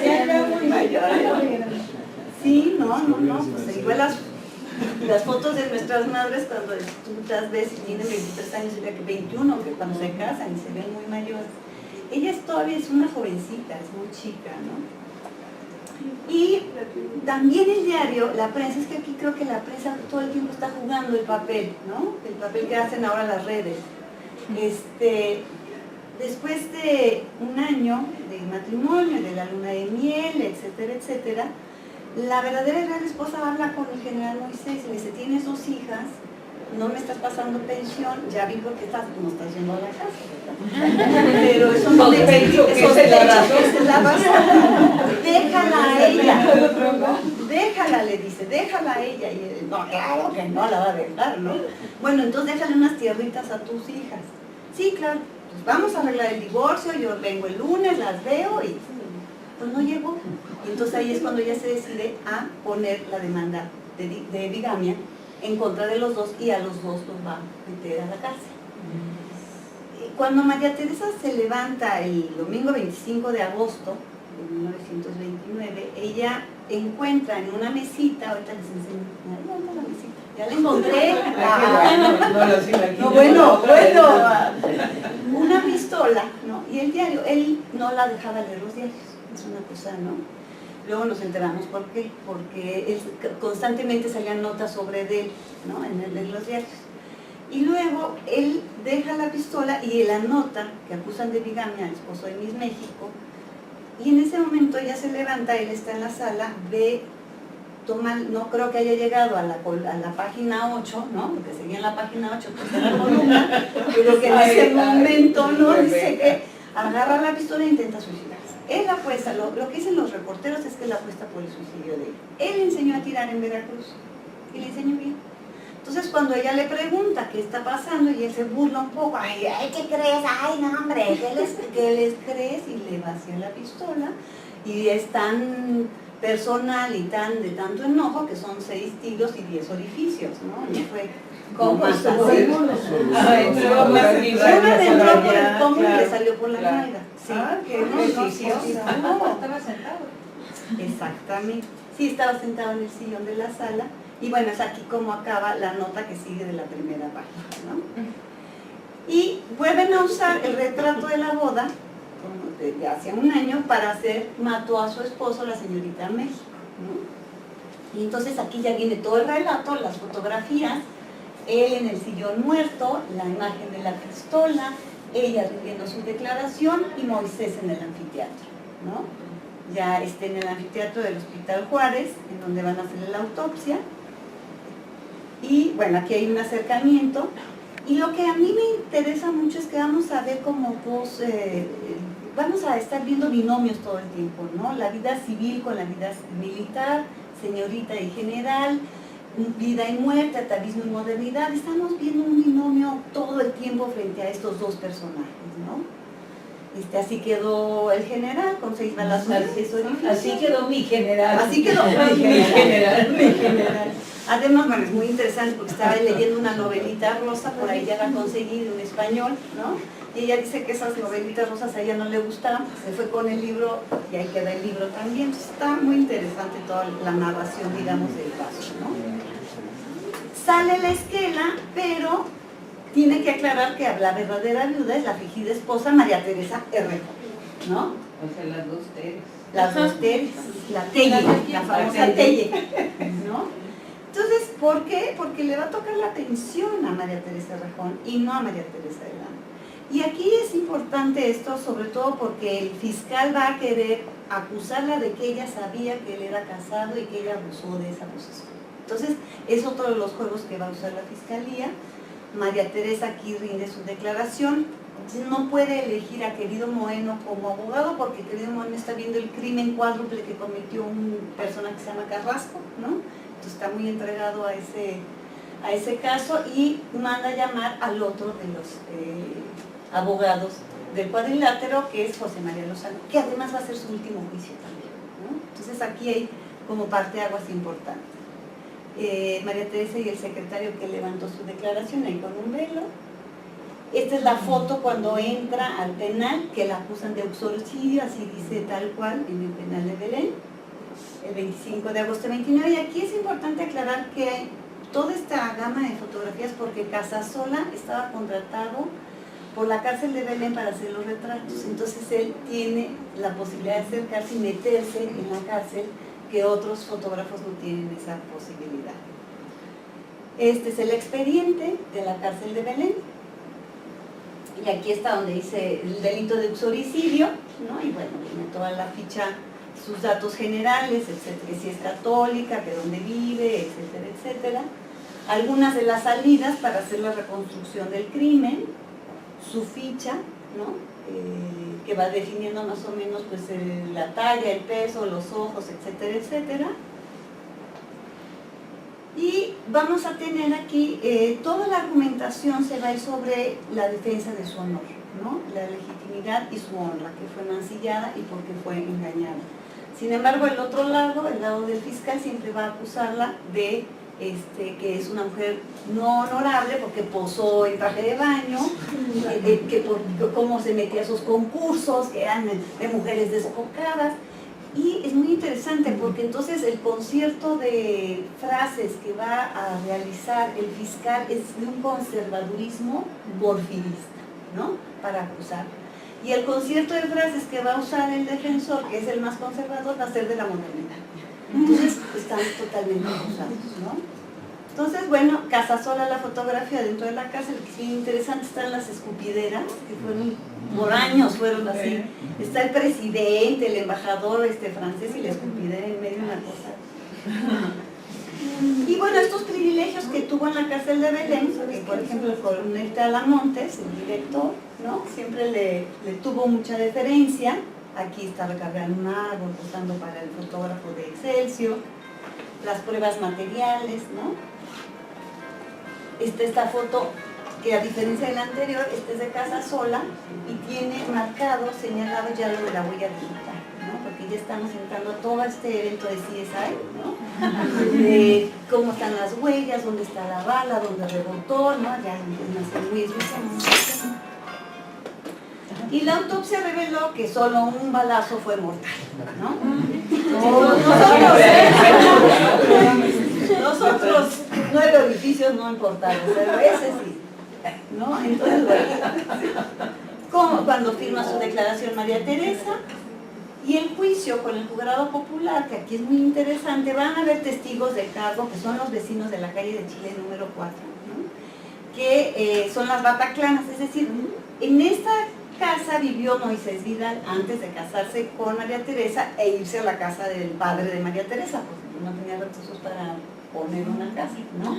Era muy mayor. Sí, no, pues igual las fotos de nuestras madres, cuando tú las ves y tienen 23 años, y que 21, que cuando se casan y se ven muy mayores. Ella todavía es una jovencita, es muy chica, ¿no? Y también el diario, la prensa, es que aquí creo que la prensa todo el tiempo está jugando el papel, ¿no? El papel que hacen ahora las redes. Después de un año de matrimonio, de la luna de miel, etcétera, etcétera, La verdadera y real esposa habla con el general Moisés y le dice, tienes 2 hijas, no me estás pasando pensión, ya vi por qué no estás yendo a la casa, ¿verdad? Pero eso no me explica, esa es la razón. Déjala a ella, déjala, le dice, déjala a ella. Y él, no, claro que no la va a dejar, ¿no? Bueno, entonces déjale unas tierritas a tus hijas. Sí, claro, pues vamos a arreglar el divorcio, yo vengo el lunes, las veo y pues no llegó. Y entonces ahí es cuando ella se decide a poner la demanda de bigamia en contra de los dos y a los dos los va a meter a la cárcel. Cuando María Teresa se levanta el domingo 25 de agosto de 1929, ella encuentra en una mesita, ahorita les enseño, ¿dónde está la mesita? Ya la encontré. No, bueno, una pistola, ¿no? Y el diario, él no la dejaba leer los diarios, es una cosa, ¿no? Luego nos enteramos por qué, porque constantemente salían notas sobre él, ¿no? En los diarios. Y luego él deja la pistola y la nota que acusan de bigamia al esposo de Miss México, y en ese momento ella se levanta, él está en la sala, ve, toma, no creo que haya llegado a la página 8, ¿no? Porque seguía en la página 8, pues era la columna, pero que en ese momento no dice que agarra la pistola e intenta suicidarse. Él apuesta, lo que dicen los reporteros es que él apuesta por el suicidio de él. Él enseñó a tirar en Veracruz y le enseñó bien. Entonces cuando ella le pregunta qué está pasando y él se burla un poco, ay, ¿qué crees? Ay, no, hombre, ¿qué les crees? Y le vacía la pistola y es tan personal y de tanto enojo que son 6 tiros y 10 orificios, ¿no? Y fue como más así. Entró más Una le entró por el pómulo y le salió por la nalga. Sí, qué orificios. Estaba sentado. Exactamente. Sí, estaba sentado en el sillón de la sala. Y bueno, es aquí como acaba la nota que sigue de la primera página, ¿no? Y vuelven a usar el retrato de la boda, como de hace un año, para hacer, mató a su esposo, la señorita México, ¿no? Y entonces aquí ya viene todo el relato, las fotografías, él en el sillón muerto, la imagen de la pistola, ella rindiendo su declaración y Moisés en el anfiteatro, ¿no? Ya en el anfiteatro del Hospital Juárez, en donde van a hacer la autopsia. Y bueno, aquí hay un acercamiento. Y lo que a mí me interesa mucho es que vamos a ver como vamos a estar viendo binomios todo el tiempo, ¿no? La vida civil con la vida militar, señorita y general, vida y muerte, atavismo y modernidad. Estamos viendo un binomio todo el tiempo frente a estos dos personajes, ¿no? Así quedó el general con 6 balazos y 6 orificios. Así quedó mi general. Así quedó mi general. Además, bueno, es muy interesante porque estaba leyendo una novelita rosa, por ahí ya la conseguí de un español, ¿no? Y ella dice que esas novelitas rosas a ella no le gustaban, se fue con el libro y ahí queda el libro también. Entonces, está muy interesante toda la narración, digamos, del caso, ¿no? Sale la esquela, pero tiene que aclarar que la verdadera viuda es la fingida esposa María Teresa Herrero, ¿no? O sea, las dos Teres. Las dos Teres, la Telle, la famosa Telle, ¿no? Entonces, ¿por qué? Porque le va a tocar la pensión a María Teresa Rejón y no a María Teresa de Landa. Y aquí es importante esto, sobre todo porque el fiscal va a querer acusarla de que ella sabía que él era casado y que ella abusó de esa posesión. Entonces, es otro de los juegos que va a usar la fiscalía. María Teresa aquí rinde su declaración. No puede elegir a querido Moeno como abogado porque querido Moeno está viendo el crimen cuádruple que cometió un personaje que se llama Carrasco, ¿no? Entonces está muy entregado a ese caso y manda a llamar al otro de los abogados del cuadrilátero, que es José María Lozano, que además va a ser su último juicio también, ¿no? Entonces aquí hay como parteaguas importantes. María Teresa y el secretario que levantó su declaración ahí con un velo. Esta es la foto cuando entra al penal, que la acusan de uxoricidio, así dice tal cual en el penal de Belén, el 25 de agosto de 29. Y aquí es importante aclarar que hay toda esta gama de fotografías porque Casasola estaba contratado por la cárcel de Belén para hacer los retratos. Entonces él tiene la posibilidad de acercarse y meterse en la cárcel, que otros fotógrafos no tienen esa posibilidad. Este es el expediente de la cárcel de Belén. Y aquí está donde dice el delito de uxoricidio, ¿no? Y bueno, tiene toda la ficha sus datos generales, etcétera, que si es católica, que dónde vive, etcétera, etcétera. Algunas de las salidas para hacer la reconstrucción del crimen, su ficha, ¿no? Que va definiendo más o menos pues, la talla, el peso, los ojos, etcétera, etcétera. Y vamos a tener aquí, toda la argumentación se va a ir sobre la defensa de su honor, ¿no? La legitimidad y su honra, que fue mancillada y porque fue engañada. Sin embargo, el otro lado, el lado del fiscal, siempre va a acusarla de que es una mujer no honorable porque posó en traje de baño, que por cómo se metía a esos concursos, que eran de mujeres desbocadas. Y es muy interesante porque entonces el concierto de frases que va a realizar el fiscal es de un conservadurismo porfirista, ¿no? Para acusar. Y el concierto de frases que va a usar el defensor, que es el más conservador, va a ser de la modernidad. Entonces están totalmente acusados, ¿no? Entonces, bueno, Casasola, la fotografía dentro de la cárcel, que es bien interesante, están las escupideras, que fueron, por años fueron así. Está el presidente, el embajador francés y la escupidera en medio de una cosa. Y bueno, estos privilegios que tuvo en la cárcel de Belén, que por ejemplo el coronel Talamontes, el director, ¿no? Siempre le tuvo mucha deferencia. Aquí está recargando un árbol, posando para el fotógrafo de Excelsior, las pruebas materiales, ¿no? Esta foto, que a diferencia de la anterior, es de Casasola y tiene marcado, señalado ya lo de la huella digital, ¿no? Porque ya estamos entrando a todo este evento de CSI, ¿no? De cómo están las huellas, dónde está la bala, dónde rebotó, ¿no? Ya empiezan a ser muy especiales. Y la autopsia reveló que solo un balazo fue mortal, ¿no? Los otros 9 orificios no importaron, pero ese sí, ¿no? Entonces, bueno, como cuando firma su declaración María Teresa, y el juicio con el jurado popular, que aquí es muy interesante, van a haber testigos del cargo, que son los vecinos de la calle de Chile número 4, ¿no? Que son las Bataclanas, es decir, en esta casa vivió Moisés Vidal antes de casarse con María Teresa e irse a la casa del padre de María Teresa, porque no tenía recursos para poner una casa, ¿no?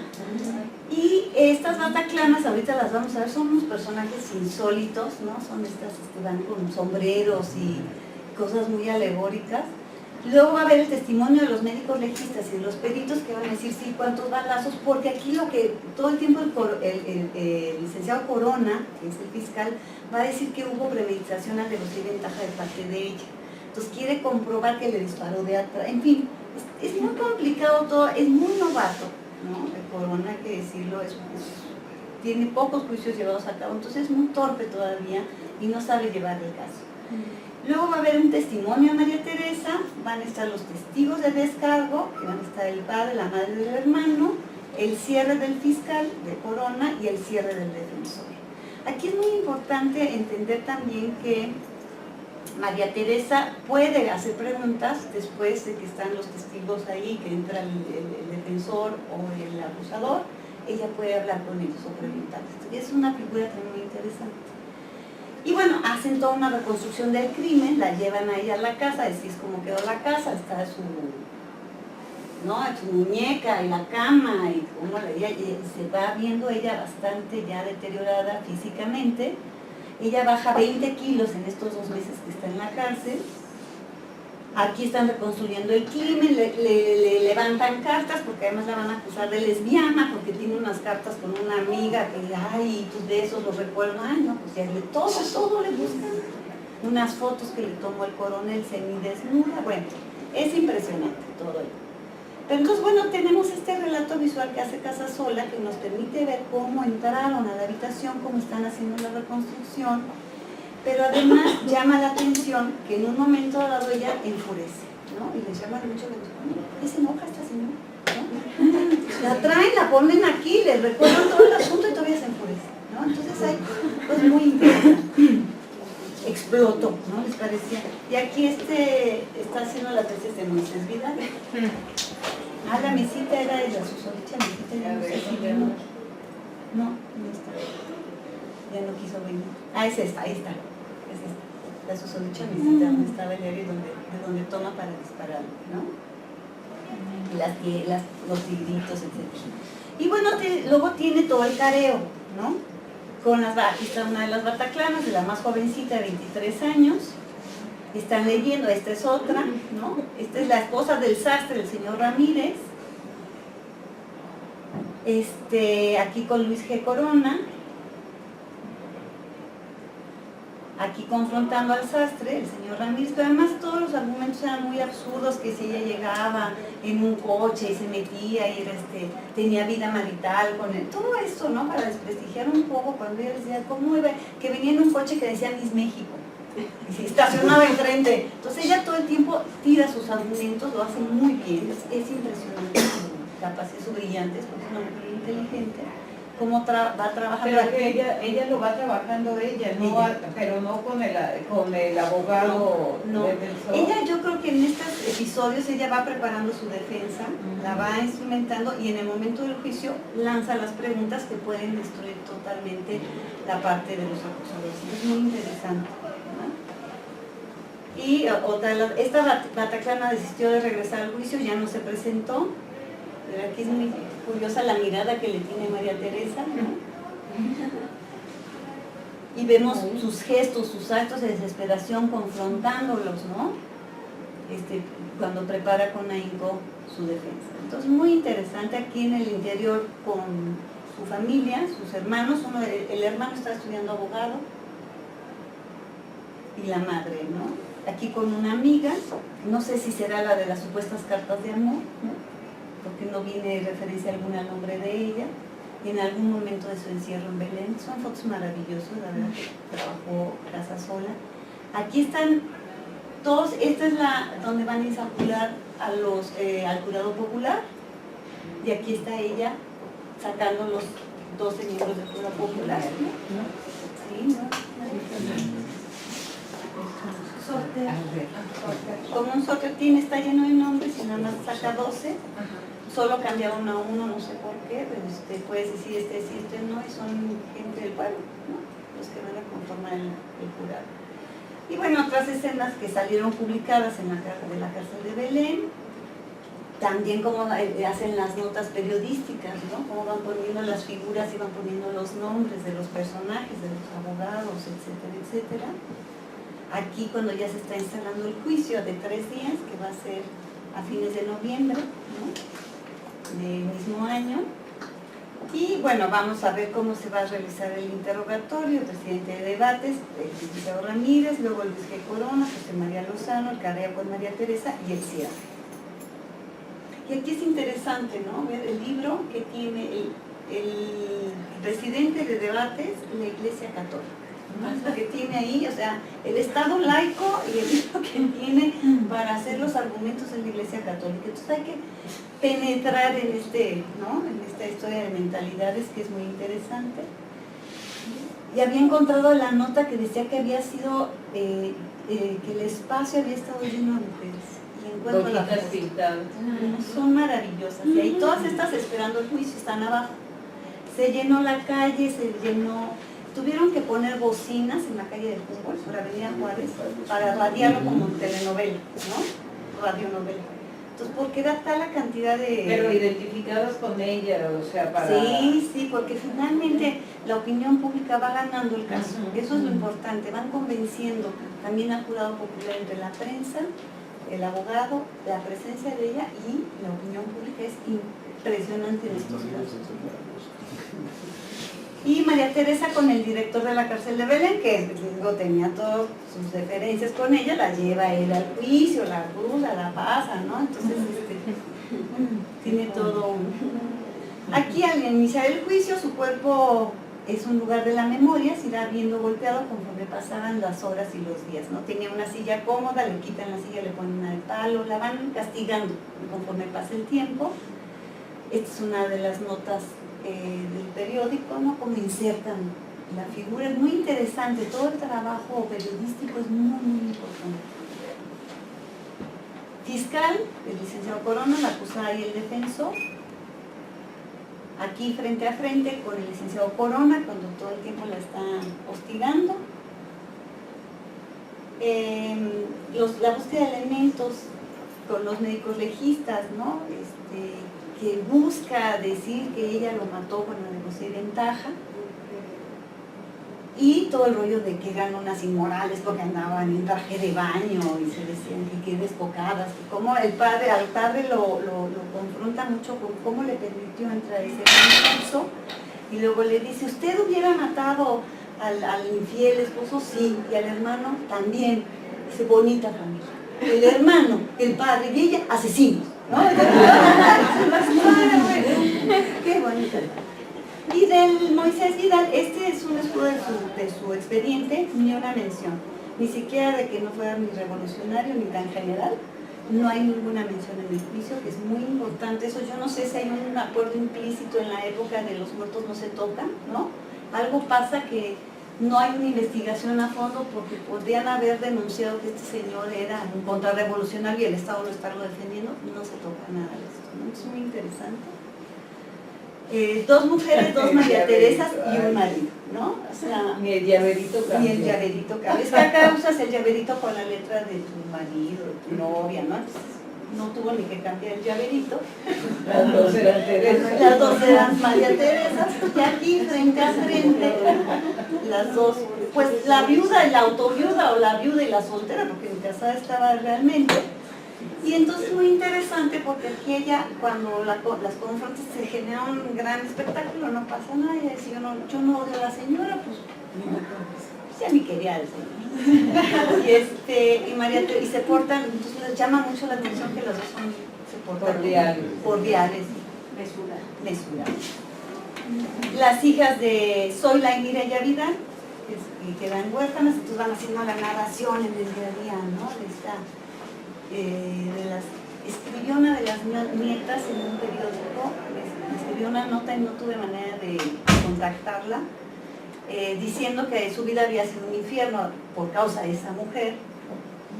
Y estas Bataclanas, ahorita las vamos a ver, son unos personajes insólitos, ¿no? Son estas que van con sombreros y cosas muy alegóricas. Luego va a haber el testimonio de los médicos legistas y de los peritos que van a decir sí, cuántos balazos, porque aquí lo que todo el tiempo el licenciado Corona, que es el fiscal, va a decir que hubo premeditación, alevosía y ventaja de parte de ella. Entonces quiere comprobar que le disparó de atrás. En fin, es muy complicado todo, es muy novato, ¿no? El Corona, hay que decirlo, tiene pocos juicios llevados a cabo, entonces es muy torpe todavía y no sabe llevar el caso. Luego va a haber un testimonio de María Teresa, van a estar los testigos de descargo, que van a estar el padre, la madre del hermano, el cierre del fiscal de Corona y el cierre del defensor. Aquí es muy importante entender también que María Teresa puede hacer preguntas después de que están los testigos ahí, que entra el defensor o el acusador, ella puede hablar con ellos o preguntarles. Y es una figura también muy interesante. Y bueno, hacen toda una reconstrucción del crimen, la llevan ahí a la casa, así es como quedó la casa, está su muñeca y la cama, y cómo se va viendo ella bastante ya deteriorada físicamente. Ella baja 20 kilos en estos 2 meses que está en la cárcel. Aquí están reconstruyendo el crimen, le levantan cartas, porque además la van a acusar de lesbiana, porque tiene unas cartas con una amiga que, ay, tus besos los recuerdo, ay, no, pues ya todo le buscan. Unas fotos que le tomó el coronel semidesnuda, bueno, es impresionante todo ello. Pero entonces, bueno, tenemos este relato visual que hace Casasola, que nos permite ver cómo entraron a la habitación, cómo están haciendo la reconstrucción, pero además llama la atención que en un momento dado ella enfurece, ¿no? Y les llama mucho la atención, ¿qué se enoja esta señora? ¿No? La traen, la ponen aquí, les recuerdan todo el asunto y todavía se enfurece, ¿no? Entonces hay cosas muy interesantes. Explotó, ¿no? Les parecía. Y aquí está haciendo la tesis de Moisés Vidal. Ah, la mesita era de la susodicha, mesita de Moisés Vidal. No está. Ya no quiso venir. Ah, es esta, ahí está. Es esta. la susodicha mesita donde estaba el diario de donde toma para disparar, ¿no? Los tigritos, etc. Y bueno, luego tiene todo el careo, ¿no? Aquí está una de las bataclanas, de la más jovencita, de 23 años. Están leyendo, esta es otra, ¿no? Esta es la esposa del sastre, el señor Ramírez. Aquí con Luis G. Corona. Aquí confrontando al sastre, el señor Ramírez, pero además todos los argumentos eran muy absurdos, que si ella llegaba en un coche y se metía y tenía vida marital con él, todo eso, ¿no? Para desprestigiar un poco, cuando ella decía, ¿cómo iba? Que venía en un coche que decía Miss México, y se estacionaba enfrente. Entonces ella todo el tiempo tira sus argumentos, lo hace muy bien, es impresionante su capacidad, su brillante, porque es una mujer inteligente. ¿Cómo va trabajando? Pero que ella lo va trabajando pero no con el abogado defensor. Ella, yo creo que en estos episodios ella va preparando su defensa, la va instrumentando y en el momento del juicio lanza las preguntas que pueden destruir totalmente la parte de los acusadores. Es muy interesante, ¿no? Y esta bataclana desistió de regresar al juicio, ya no se presentó. Pero aquí es muy curiosa la mirada que le tiene María Teresa, ¿no? Y vemos sus gestos, sus actos de desesperación confrontándolos, ¿no? Cuando prepara con ahínco su defensa. Entonces, muy interesante aquí en el interior con su familia, sus hermanos. El hermano está estudiando abogado y la madre, ¿no? Aquí con una amiga, no sé si será la de las supuestas cartas de amor, ¿no? Porque no viene referencia alguna al nombre de ella, en algún momento de su encierro en Belén. Son fotos maravillosas, la verdad, que trabajó Casa Sola. Aquí están todos, esta es donde van a insacular al jurado popular, y aquí está ella sacando los 12 miembros del jurado popular, ¿no? Sí, ¿no? Sorteo. Como un sorteo está lleno de nombres y nada más saca 12. Solo cambia uno a uno, no sé por qué, pero puedes decir sí, no, y son gente del pueblo, ¿no? Los que van a conformar el jurado. Y bueno, otras escenas que salieron publicadas en de la cárcel de Belén, también como hacen las notas periodísticas, ¿no? Cómo van poniendo las figuras y van poniendo los nombres de los personajes, de los abogados, etcétera, etcétera. Aquí cuando ya se está instalando el juicio de 3 días, que va a ser a fines de noviembre, ¿no? Del mismo año. Y bueno, vamos a ver cómo se va a realizar el interrogatorio. El presidente de debates, el licenciado Ramírez, luego Luis G. Corona, José María Lozano, el careo con María Teresa y el cierre. Y aquí es interesante, ¿no? Ver el libro que tiene el presidente de debates, la Iglesia Católica. Lo que tiene ahí, o sea, el Estado laico y el libro que tiene para hacer los argumentos de la Iglesia Católica. Entonces hay que penetrar en esta historia de mentalidades que es muy interesante. Y había encontrado la nota que decía que había sido, que el espacio había estado lleno de mujeres. Y encuentro la foto. Son maravillosas. Y ahí todas estas esperando el juicio están abajo. Se llenó la calle, tuvieron que poner bocinas en la calle de Humboldt, por Avenida Juárez, para radiarlo como telenovela, ¿no? Radionovela. Entonces, porque era tal la cantidad de... Pero identificadas con ella, o sea, para... Sí, porque finalmente la opinión pública va ganando el caso. Eso es lo importante, van convenciendo también al jurado popular entre la prensa, el abogado, la presencia de ella y la opinión pública es impresionante en estos casos. Y María Teresa con el director de la cárcel de Belén, que digo, tenía todas sus referencias con ella, la lleva él al juicio, la cruza, la pasa, ¿no? Entonces tiene todo Aquí al iniciar el juicio, su cuerpo es un lugar de la memoria, se irá viendo golpeado conforme pasaban las horas y los días, ¿no? Tenía una silla cómoda, le quitan la silla, le ponen una de palo, la van castigando conforme pasa el tiempo. Esta es una de las notas del periódico, ¿no? Como insertan la figura, es muy interesante, todo el trabajo periodístico es muy, muy importante. Fiscal, el licenciado Corona, la acusada y el defensor. Aquí frente a frente con el licenciado Corona, cuando todo el tiempo la están hostigando. la búsqueda de elementos con los médicos legistas, ¿no? Que busca decir que ella lo mató con la negocia y ventaja, y todo el rollo de que eran unas inmorales porque andaban en traje de baño y se decían que qué desbocadas, que como al padre lo confronta mucho con cómo le permitió entrar a ese concurso, y luego le dice, ¿usted hubiera matado al infiel esposo? Sí, y al hermano también. Dice, bonita familia. El hermano, el padre y ella, asesinos, ¿no? Qué bonita. Y del Moisés Vidal, este es un escudo de su expediente, ni una mención, ni siquiera de que no fuera ni revolucionario ni tan general. No hay ninguna mención en el juicio, que es muy importante. Eso yo no sé si hay un acuerdo implícito en la época de los muertos no se tocan, ¿no? Algo pasa que no hay una investigación a fondo, porque podrían haber denunciado que este señor era un contrarrevolucionario y el Estado lo está defendiendo, y no se toca nada de esto, ¿no? Es muy interesante. Dos mujeres, dos María Teresas y un marido, ¿no? O sea, ni el llaverito cabe. Ni el llaverito cabe. Es que acá usas el llaverito con la letra de tu marido, de tu novia, ¿no? Entonces, no tuvo ni que cambiar el llaverito. Las dos eran Teresas. Las dos eran María Teresas, y aquí frente a frente, las dos, pues la viuda y la autoviuda, o la viuda y la soltera, porque mi casada estaba realmente. Y entonces muy interesante, porque aquí ella, cuando las confrontas, se genera un gran espectáculo, no pasa nada, y dice, yo no odio a la señora, pues ya ni quería al señor. Y se portan, entonces les llama mucho la atención que los dos se portan cordiales, mesurados. Las hijas de Zoila y Mireya Vidal, que quedan huérfanas, entonces van haciendo la narración en el día a día, ¿no? Escribió una de las nietas en un periódico, escribió una nota y no tuve manera de contactarla, diciendo que su vida había sido un infierno por causa de esa mujer,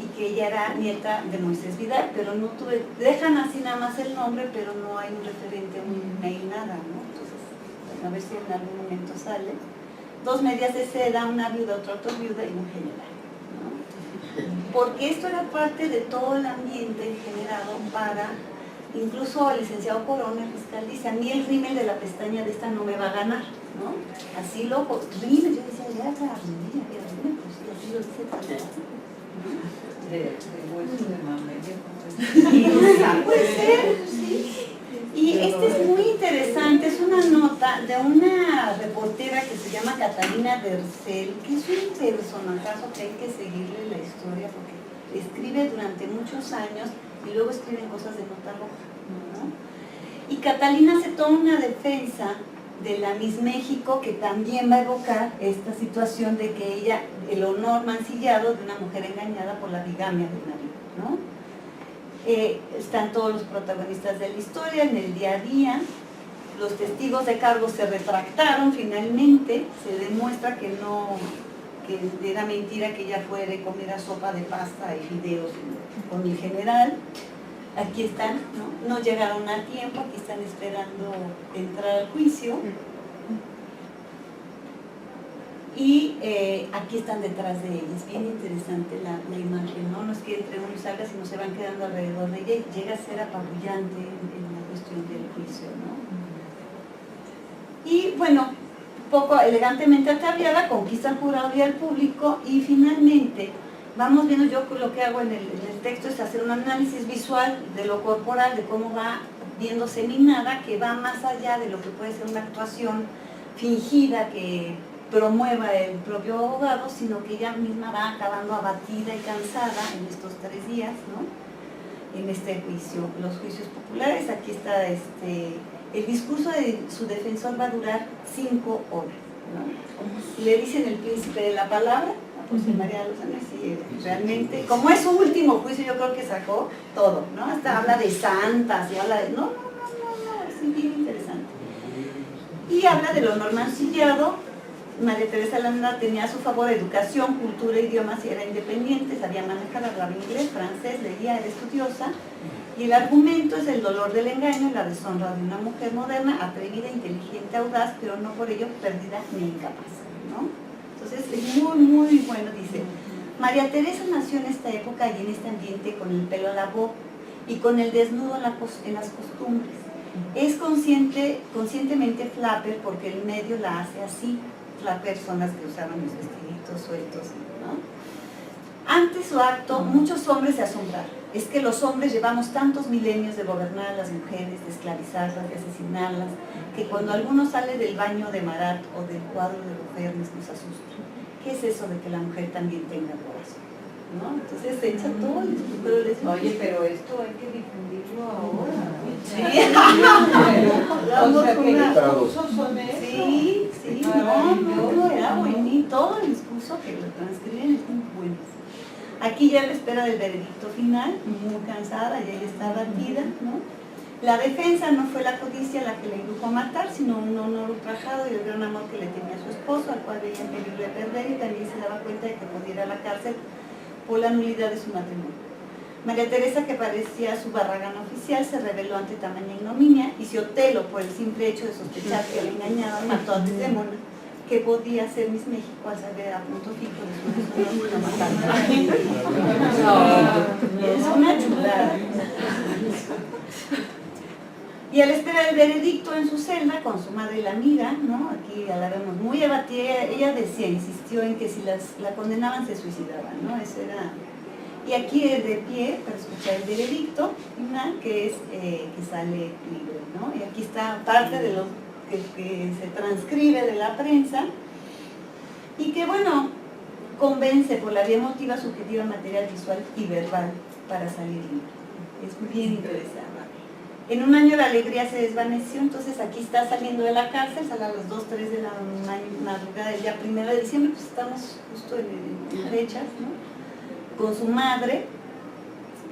y que ella era nieta de Moisés Vidal, pero no tuve, dejan así nada más el nombre, pero no hay un referente, un mail, nada, ¿no? Entonces, a ver si en algún momento sale. Dos medias de seda, una viuda, otra viuda y un general, ¿no? Porque esto era parte de todo el ambiente generado para, incluso el licenciado Corona, el fiscal, dice, a mí el rímel de la pestaña de esta no me va a ganar, ¿no? Así loco, rímel, yo decía, ya está, rímel, pues así lo dice tal, ¿no? De hueso de mamelia. Puede ser, sí. Y este es muy interesante, es una nota de una reportera que se llama Catalina Dercel, que es un personajazo que hay que seguirle la historia, porque escribe durante muchos años y luego escribe cosas de nota roja, ¿no? Y Catalina hace toda una defensa de la Miss México, que también va a evocar esta situación de que ella, el honor mancillado de una mujer engañada por la bigamia del marido, ¿no? Están todos los protagonistas de la historia en el día a día. Los testigos de cargo se retractaron finalmente, se demuestra que era mentira que ella fuera y comiera sopa de pasta y fideos con el general. Aquí están, no llegaron a tiempo, aquí están esperando entrar al juicio. Y aquí están detrás de ella. Es bien interesante la imagen, ¿no? No es que entre uno y salga, sino se van quedando alrededor de ella, y llega a ser apabullante en la cuestión del juicio, ¿no? Y bueno, poco elegantemente ataviada, conquista al jurado y al público, y finalmente vamos viendo, yo lo que hago en el texto es hacer un análisis visual de lo corporal, de cómo va viéndose minada, que va más allá de lo que puede ser una actuación fingida que promueva el propio abogado, sino que ella misma va acabando abatida y cansada en estos 3 días, ¿no? En este juicio, los juicios populares. Aquí está el discurso de su defensor, va a durar 5 horas, ¿no? Le dicen el príncipe de la palabra a José María Lozano, sí, realmente, como es su último juicio, yo creo que sacó todo, ¿no? Hasta habla de santas y habla de... No, es bien interesante. Y habla del honor mancillado. María Teresa Landa tenía a su favor educación, cultura, idiomas, y era independiente, sabía manejar, hablaba inglés, francés, leía, era estudiosa, y el argumento es el dolor del engaño y la deshonra de una mujer moderna, atrevida, inteligente, audaz, pero no por ello perdida ni incapaz, ¿no? Entonces es muy, muy bueno, dice, María Teresa nació en esta época y en este ambiente con el pelo a la boca y con el desnudo en las costumbres. Es conscientemente flapper porque el medio la hace así. Flapper son las que usaban los vestiditos sueltos, ¿no? Ante su acto, muchos hombres se asombraron. Es que los hombres llevamos tantos milenios de gobernar a las mujeres, de esclavizarlas, de asesinarlas, que cuando alguno sale del baño de Marat o del cuadro de Rufernes nos asusta. ¿Qué es eso de que la mujer también tenga corazón? ¿No? Entonces se echa todo el discurso. Oye, pero esto hay que difundirlo ahora. Sí. O sea, ¿qué discursos son esos? Sí, sí, no, era bonito. Todo el discurso que lo transcriben es muy bueno. Aquí ya a la espera del veredicto final, muy cansada, ya ella está abatida, ¿no? La defensa no fue la codicia la que le indujo a matar, sino un honor ultrajado y el gran amor que le tenía a su esposo, al cual veía en peligro de perder, y también se daba cuenta de que podía ir a la cárcel por la nulidad de su matrimonio. María Teresa, que parecía su barragán oficial, se rebeló ante tamaña ignominia, y si Otelo, por el simple hecho de sospechar que le engañaba, mató a Desdémona, que podía hacer Miss México al saber a punto fijo de su no matarla. Es una chulada. Y a la espera del veredicto en su celda, con su madre la amiga, ¿no? Aquí ya la vemos muy abatida, ella decía, insistió en que si la condenaban se suicidaban, ¿no? Eso era... Y aquí de pie, para escuchar el veredicto final, que es que sale libre, ¿no? Y aquí está parte de lo que se transcribe de la prensa, y que, bueno, convence por la vía emotiva, subjetiva, material, visual y verbal para salir libre. Es bien interesante. En un año la alegría se desvaneció, entonces aquí está saliendo de la cárcel, sale a las 2, 3 de la madrugada del día 1 de diciembre, pues estamos justo en fechas, ¿no? Con su madre,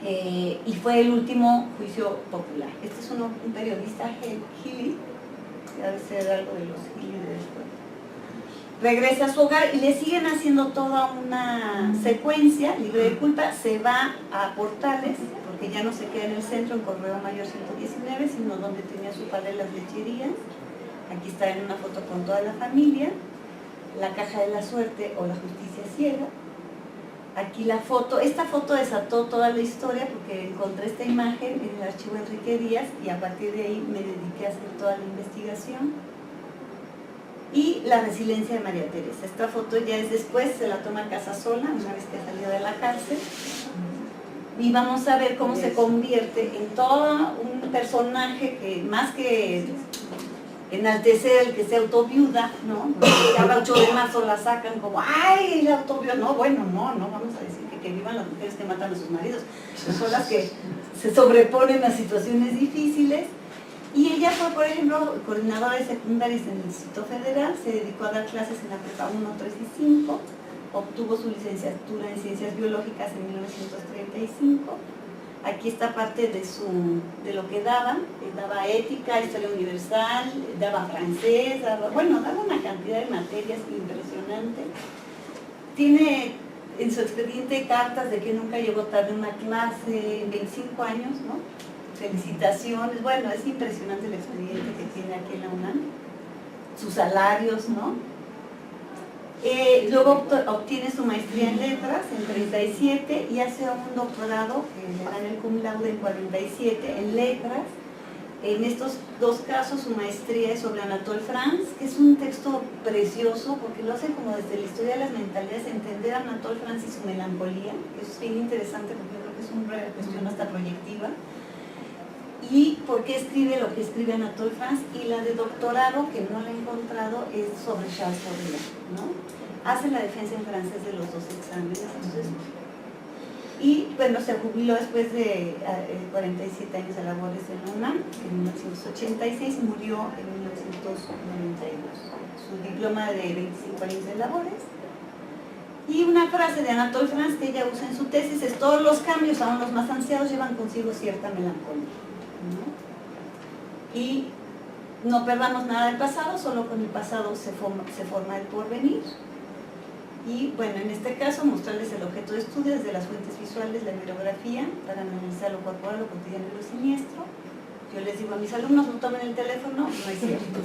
y fue el último juicio popular. Este es un periodista, Gili, debe ser algo de los Gili de después. Regresa a su hogar y le siguen haciendo toda una secuencia, libre de culpa, se va a Portales, porque ya no se queda en el centro, en Correo Mayor 119, sino donde tenía su padre las lecherías. Aquí está en una foto con toda la familia, la caja de la suerte o la justicia ciega. Aquí la foto, esta foto desató toda la historia porque encontré esta imagen en el archivo Enrique Díaz y a partir de ahí me dediqué a hacer toda la investigación. Y la resiliencia de María Teresa. Esta foto ya es después, se la toma Casasola, una vez que salió de la cárcel. Y vamos a ver cómo se convierte en todo un personaje que, más que enaltecer el que sea autoviuda, ¿no? Cada 8 de marzo la sacan como, ¡ay, la autoviuda! No, bueno, no vamos a decir que vivan las mujeres que matan a sus maridos. Son las que se sobreponen a situaciones difíciles. Y ella fue, por ejemplo, coordinadora de secundarias en el Distrito Federal, se dedicó a dar clases en la prepa 1, 3 y 5, obtuvo su licenciatura en Ciencias Biológicas en 1935. Aquí está parte de lo que daba ética, historia universal, daba francés, daba una cantidad de materias impresionante. Tiene en su expediente cartas de que nunca llegó tarde a una clase en 25 años, ¿no? Felicitaciones, bueno, es impresionante el expediente que tiene aquí en la UNAM, sus salarios, ¿no? Luego obtiene su maestría en letras en 37 y hace un doctorado que le dan el cum laude en 47 en letras. En estos dos casos su maestría es sobre Anatole France, que es un texto precioso porque lo hace como desde la historia de las mentalidades, entender a Anatole France y su melancolía, que es bien interesante porque yo creo que es una cuestión hasta proyectiva. Y por qué escribe lo que escribe Anatole France, y la de doctorado, que no la he encontrado, es sobre Charles Baudelaire, ¿no? Hace la defensa en francés de los dos exámenes, entonces, y bueno, se jubiló después de 47 años de labores en la UNAM, en 1986, y murió en 1992. Su diploma de 25 años de labores. Y una frase de Anatole France que ella usa en su tesis es: todos los cambios, aun los más ansiados, llevan consigo cierta melancolía, ¿no? Y no perdamos nada del pasado, solo con el pasado se forma el porvenir. Y bueno, en este caso mostrarles el objeto de estudio desde las fuentes visuales, la bibliografía, para analizar lo corporal, lo cotidiano y lo siniestro. Yo les digo a mis alumnos, no tomen el teléfono, no es cierto.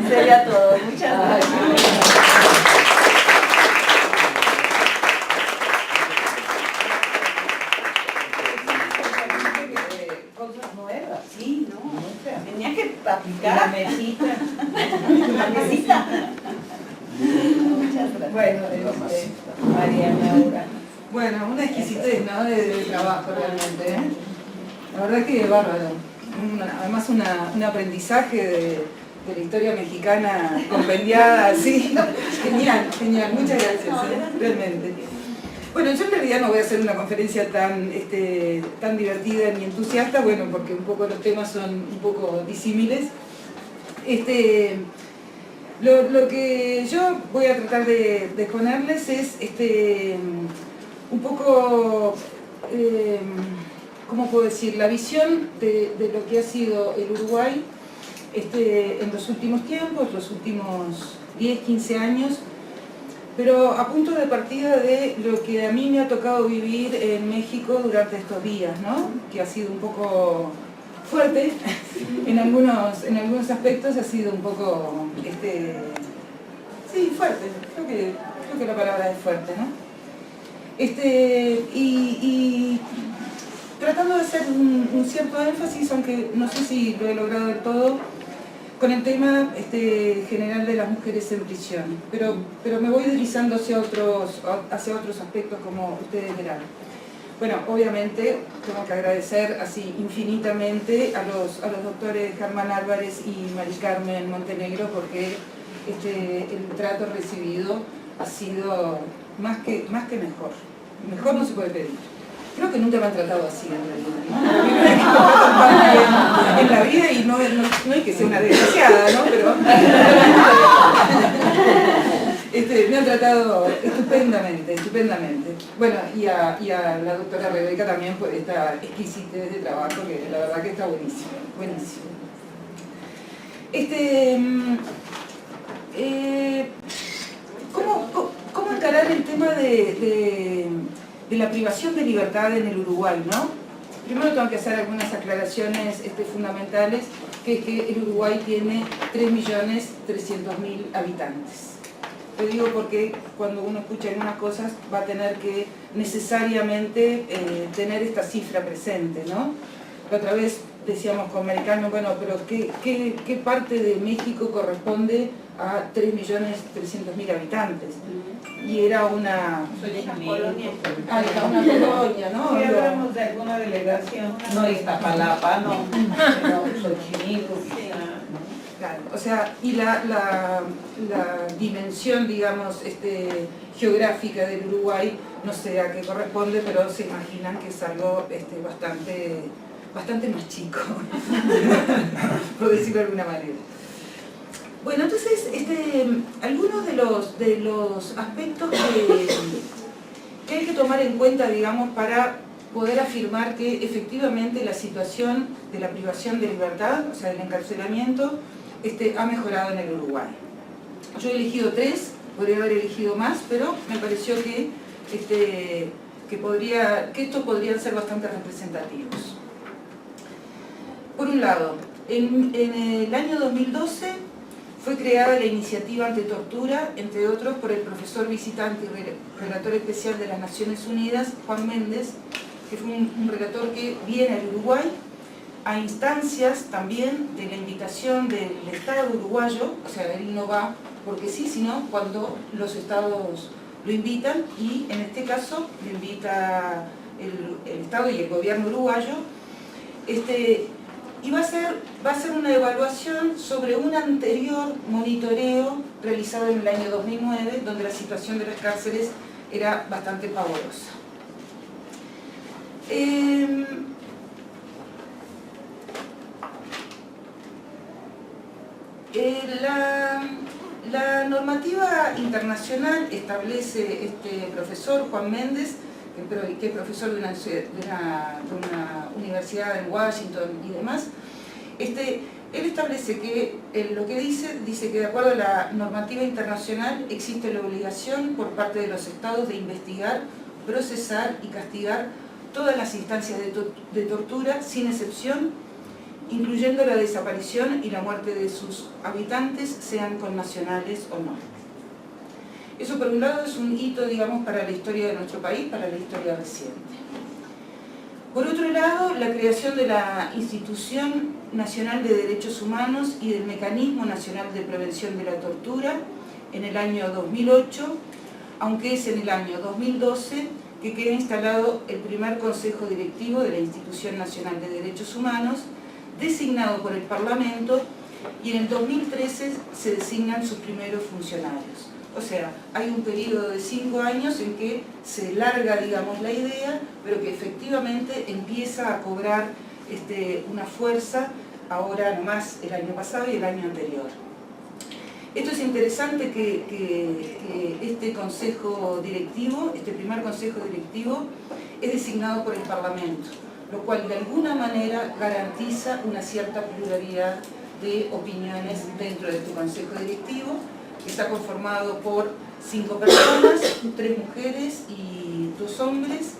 Sería todo. Muchas gracias. Bueno, Mariana Urano. Bueno, una exquisitez, ¿no? de trabajo realmente, ¿eh? La verdad que bárbaro. Además un aprendizaje de la historia mexicana compendiada, así. Genial, genial. Muchas gracias, realmente. Bueno, yo en realidad no voy a hacer una conferencia tan divertida ni entusiasta, bueno, porque un poco los temas son un poco disímiles. Lo que yo voy a tratar de exponerles es un poco, ¿cómo puedo decir?, la visión de lo que ha sido el Uruguay en los últimos tiempos, los últimos 10, 15 años, pero a punto de partida de lo que a mí me ha tocado vivir en México durante estos días, ¿no? Que ha sido un poco fuerte, en algunos aspectos ha sido un poco, sí, fuerte, creo que la palabra es fuerte, ¿no? Y tratando de hacer un cierto énfasis, aunque no sé si lo he logrado del todo, con el tema general de las mujeres en prisión, pero me voy deslizando hacia otros aspectos, como ustedes verán. Bueno, obviamente tengo que agradecer así infinitamente a los doctores Germán Álvarez y Mari Carmen Montenegro, porque el trato recibido ha sido más que mejor. Mejor no se puede pedir. Creo que nunca me han tratado así en realidad, ¿no? A mí me han tratado en la vida y no hay que ser una desgraciada, ¿no? Pero me han tratado estupendamente. Bueno, y a la doctora Rebeca también por esta exquisitez de trabajo, que la verdad que está buenísimo. ¿Cómo encarar el tema de la privación de libertad en el Uruguay, ¿no? Primero tengo que hacer algunas aclaraciones fundamentales, que es que el Uruguay tiene 3.300.000 habitantes. Lo digo porque cuando uno escucha algunas cosas va a tener que necesariamente tener esta cifra presente, ¿no? La otra vez decíamos con Americano, bueno, pero ¿qué parte de México corresponde a 3.300.000 habitantes? Y era una colonia. Era una colonia, ¿no? Si hablamos de alguna delegación, no Iztapalapa, no, pero Xochimilco, claro, o sea, y la dimensión, digamos, geográfica del Uruguay, no sé a qué corresponde, pero se imaginan que es algo bastante más chico, por decirlo de alguna manera. Bueno, entonces, algunos de los aspectos que hay que tomar en cuenta, digamos, para poder afirmar que efectivamente la situación de la privación de libertad, o sea, del encarcelamiento, ha mejorado en el Uruguay. Yo he elegido 3, podría haber elegido más, pero me pareció que estos podrían ser bastante representativos. Por un lado, en el año 2012 fue creada la iniciativa antitortura, entre otros por el profesor visitante y relator especial de las Naciones Unidas, Juan Méndez, que fue un relator que viene al Uruguay a instancias también de la invitación del Estado uruguayo, o sea, él no va porque sí, sino cuando los estados lo invitan, y en este caso lo invita el Estado y el gobierno uruguayo, y va a ser una evaluación sobre un anterior monitoreo realizado en el año 2009, donde la situación de las cárceles era bastante pavorosa. La normativa internacional establece profesor Juan Méndez, que es profesor de una universidad en Washington y demás. Él establece que lo que dice que de acuerdo a la normativa internacional existe la obligación por parte de los estados de investigar, procesar y castigar todas las instancias de tortura sin excepción, incluyendo la desaparición y la muerte de sus habitantes, sean connacionales o no. Eso por un lado es un hito, digamos, para la historia de nuestro país, para la historia reciente. Por otro lado, la creación de la Institución Nacional de Derechos Humanos y del Mecanismo Nacional de Prevención de la Tortura en el año 2008 aunque es en el año 2012 que queda instalado el primer Consejo Directivo de la Institución Nacional de Derechos Humanos, designado por el Parlamento, y en el 2013 se designan sus primeros funcionarios. O sea, hay un periodo de 5 años en que se larga, digamos, la idea, pero que efectivamente empieza a cobrar una fuerza ahora nomás el año pasado y el año anterior. Esto es interesante que este consejo directivo, este primer consejo directivo, es designado por el Parlamento, lo cual de alguna manera garantiza una cierta pluralidad de opiniones dentro de este consejo directivo, que está conformado por 5 personas, 3 mujeres y 2 hombres.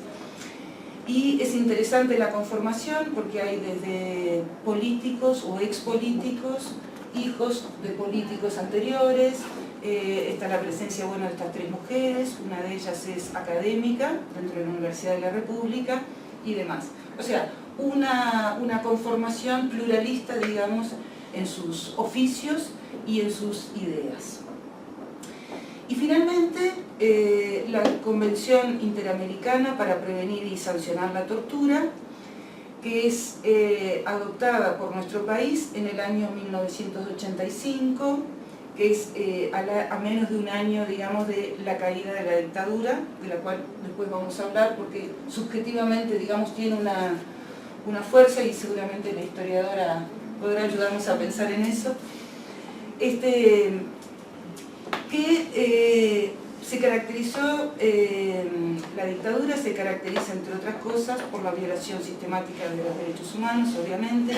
Y es interesante la conformación porque hay desde políticos o expolíticos, hijos de políticos anteriores, está la presencia de estas 3 mujeres, una de ellas es académica dentro de la Universidad de la República y demás. O sea, una conformación pluralista, digamos, en sus oficios y en sus ideas. Y finalmente, la Convención Interamericana para Prevenir y Sancionar la Tortura, que es adoptada por nuestro país en el año 1985, que es a menos de un año, digamos, de la caída de la dictadura, de la cual después vamos a hablar, porque subjetivamente, digamos, tiene una fuerza y seguramente la historiadora podrá ayudarnos a pensar en eso. Se caracterizó, la dictadura se caracteriza, entre otras cosas, por la violación sistemática de los derechos humanos, obviamente,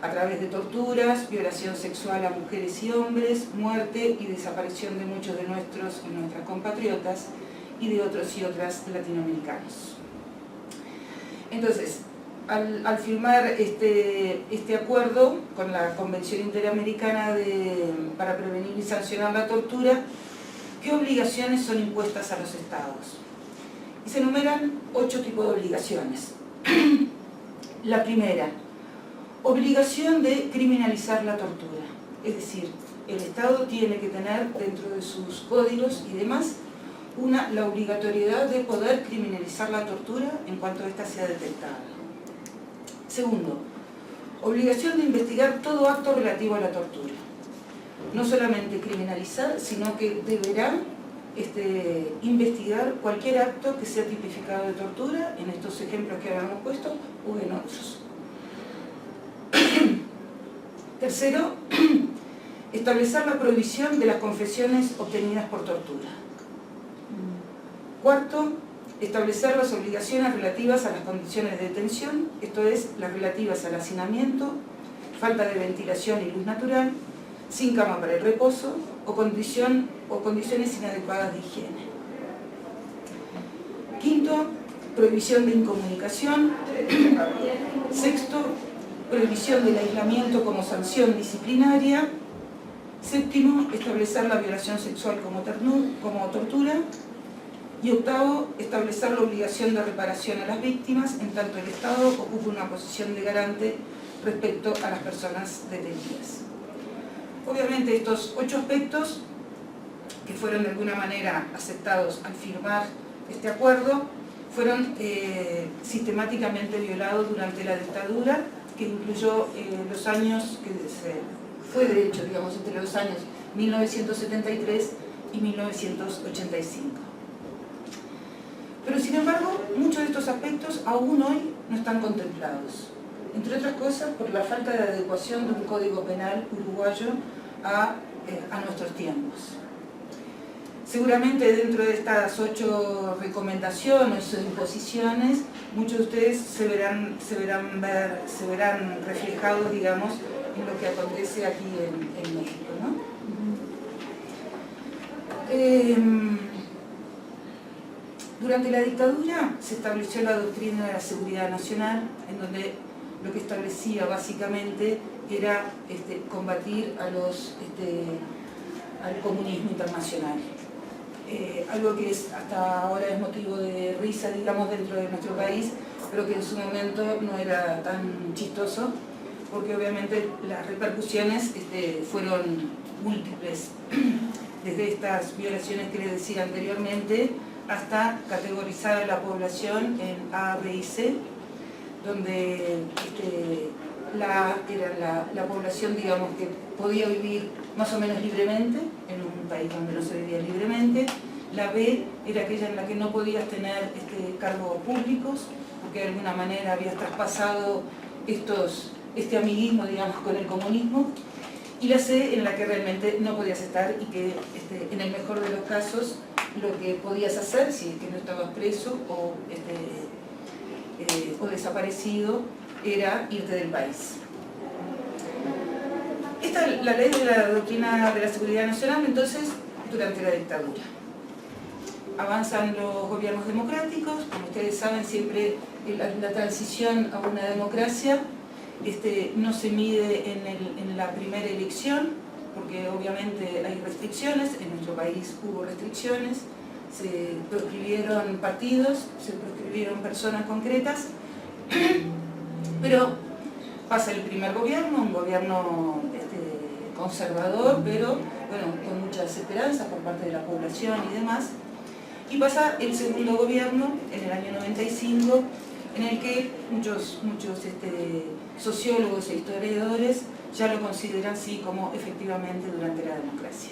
a través de torturas, violación sexual a mujeres y hombres, muerte y desaparición de muchos de nuestros y nuestras compatriotas y de otros y otras latinoamericanos. Entonces, al firmar este acuerdo con la Convención Interamericana para Prevenir y Sancionar la Tortura, ¿qué obligaciones son impuestas a los Estados? Y se enumeran 8 tipos de obligaciones. La primera, obligación de criminalizar la tortura. Es decir, el Estado tiene que tener dentro de sus códigos y demás la obligatoriedad de poder criminalizar la tortura en cuanto ésta sea detectada. Segundo, obligación de investigar todo acto relativo a la tortura. No solamente criminalizar, sino que deberá investigar cualquier acto que sea tipificado de tortura, en estos ejemplos que habíamos puesto, o en otros. Tercero, establecer la prohibición de las confesiones obtenidas por tortura. Cuarto, establecer las obligaciones relativas a las condiciones de detención, esto es, las relativas al hacinamiento, falta de ventilación y luz natural, sin cama para el reposo o condiciones inadecuadas de higiene. Quinto, prohibición de incomunicación. Sexto, prohibición del aislamiento como sanción disciplinaria. Séptimo, establecer la violación sexual como tortura. Y octavo, establecer la obligación de reparación a las víctimas, en tanto el Estado ocupa una posición de garante respecto a las personas detenidas. Obviamente estos 8 aspectos, que fueron de alguna manera aceptados al firmar este acuerdo, fueron sistemáticamente violados durante la dictadura, que incluyó los años, fue de hecho, digamos, entre los años 1973 y 1985. Pero sin embargo, muchos de estos aspectos aún hoy no están contemplados. Entre otras cosas, por la falta de adecuación de un código penal uruguayo a nuestros tiempos. Seguramente dentro de estas 8 recomendaciones o imposiciones, muchos de ustedes se verán reflejados, digamos, en lo que acontece aquí en México, ¿no? Durante la dictadura se estableció la doctrina de la seguridad nacional, en donde lo que establecía básicamente era combatir al comunismo internacional. Algo que hasta ahora es motivo de risa, digamos, dentro de nuestro país, pero que en su momento no era tan chistoso, porque obviamente las repercusiones fueron múltiples. desde estas violaciones que les decía anteriormente, hasta categorizar a la población en A, B y C, donde la A era la población, digamos, que podía vivir más o menos libremente, en un país donde no se vivía libremente. La B era aquella en la que no podías tener cargos públicos, porque de alguna manera habías traspasado este amiguismo, digamos, con el comunismo. Y la C en la que realmente no podías estar y que en el mejor de los casos lo que podías hacer, si es que no estabas preso o desaparecido, era irte del país. Esta es la ley de la doctrina de la seguridad nacional, entonces, durante la dictadura. Avanzan los gobiernos democráticos, como ustedes saben, siempre la transición a una democracia no se mide en la primera elección, porque obviamente hay restricciones, en nuestro país hubo restricciones, se proscribieron partidos, se proscribieron personas concretas, pero pasa el primer gobierno, un gobierno conservador, pero bueno, con muchas esperanzas por parte de la población y demás, y pasa el segundo gobierno en el año 95, en el que muchos sociólogos e historiadores ya lo consideran así como efectivamente durante la democracia.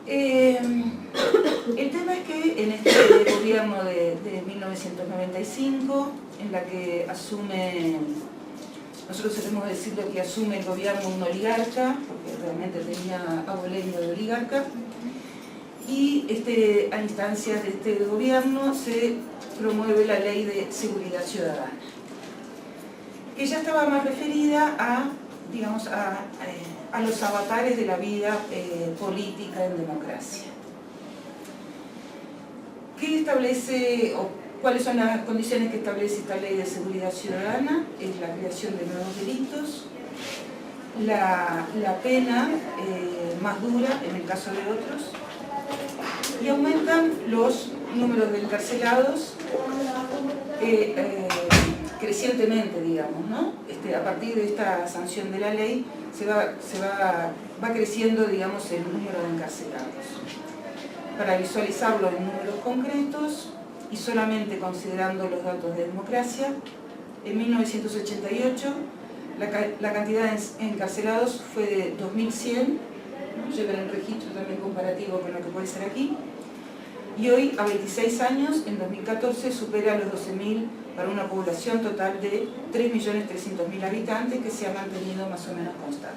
El tema es que en este gobierno de 1995, en la que asume, nosotros solemos decirlo que asume el gobierno un oligarca, porque realmente tenía abolengo de oligarca, y a instancias de este gobierno se promueve la Ley de Seguridad Ciudadana, que ya estaba más referida a, digamos, a los avatares de la vida política en democracia. ¿Qué establece, o cuáles son las condiciones que establece esta Ley de Seguridad Ciudadana? Es la creación de nuevos delitos, la pena más dura en el caso de otros, y aumentan los números de encarcelados crecientemente, digamos, ¿no? A partir de esta sanción de la ley va creciendo, digamos, el número de encarcelados. Para visualizarlo en números concretos y solamente considerando los datos de democracia, en 1988 la cantidad de encarcelados fue de 2.100, ¿no? Llevan el registro también comparativo con lo que puede ser aquí, y hoy, a 26 años, en 2014, supera los 12.000 para una población total de 3.300.000 habitantes, que se ha mantenido más o menos constante.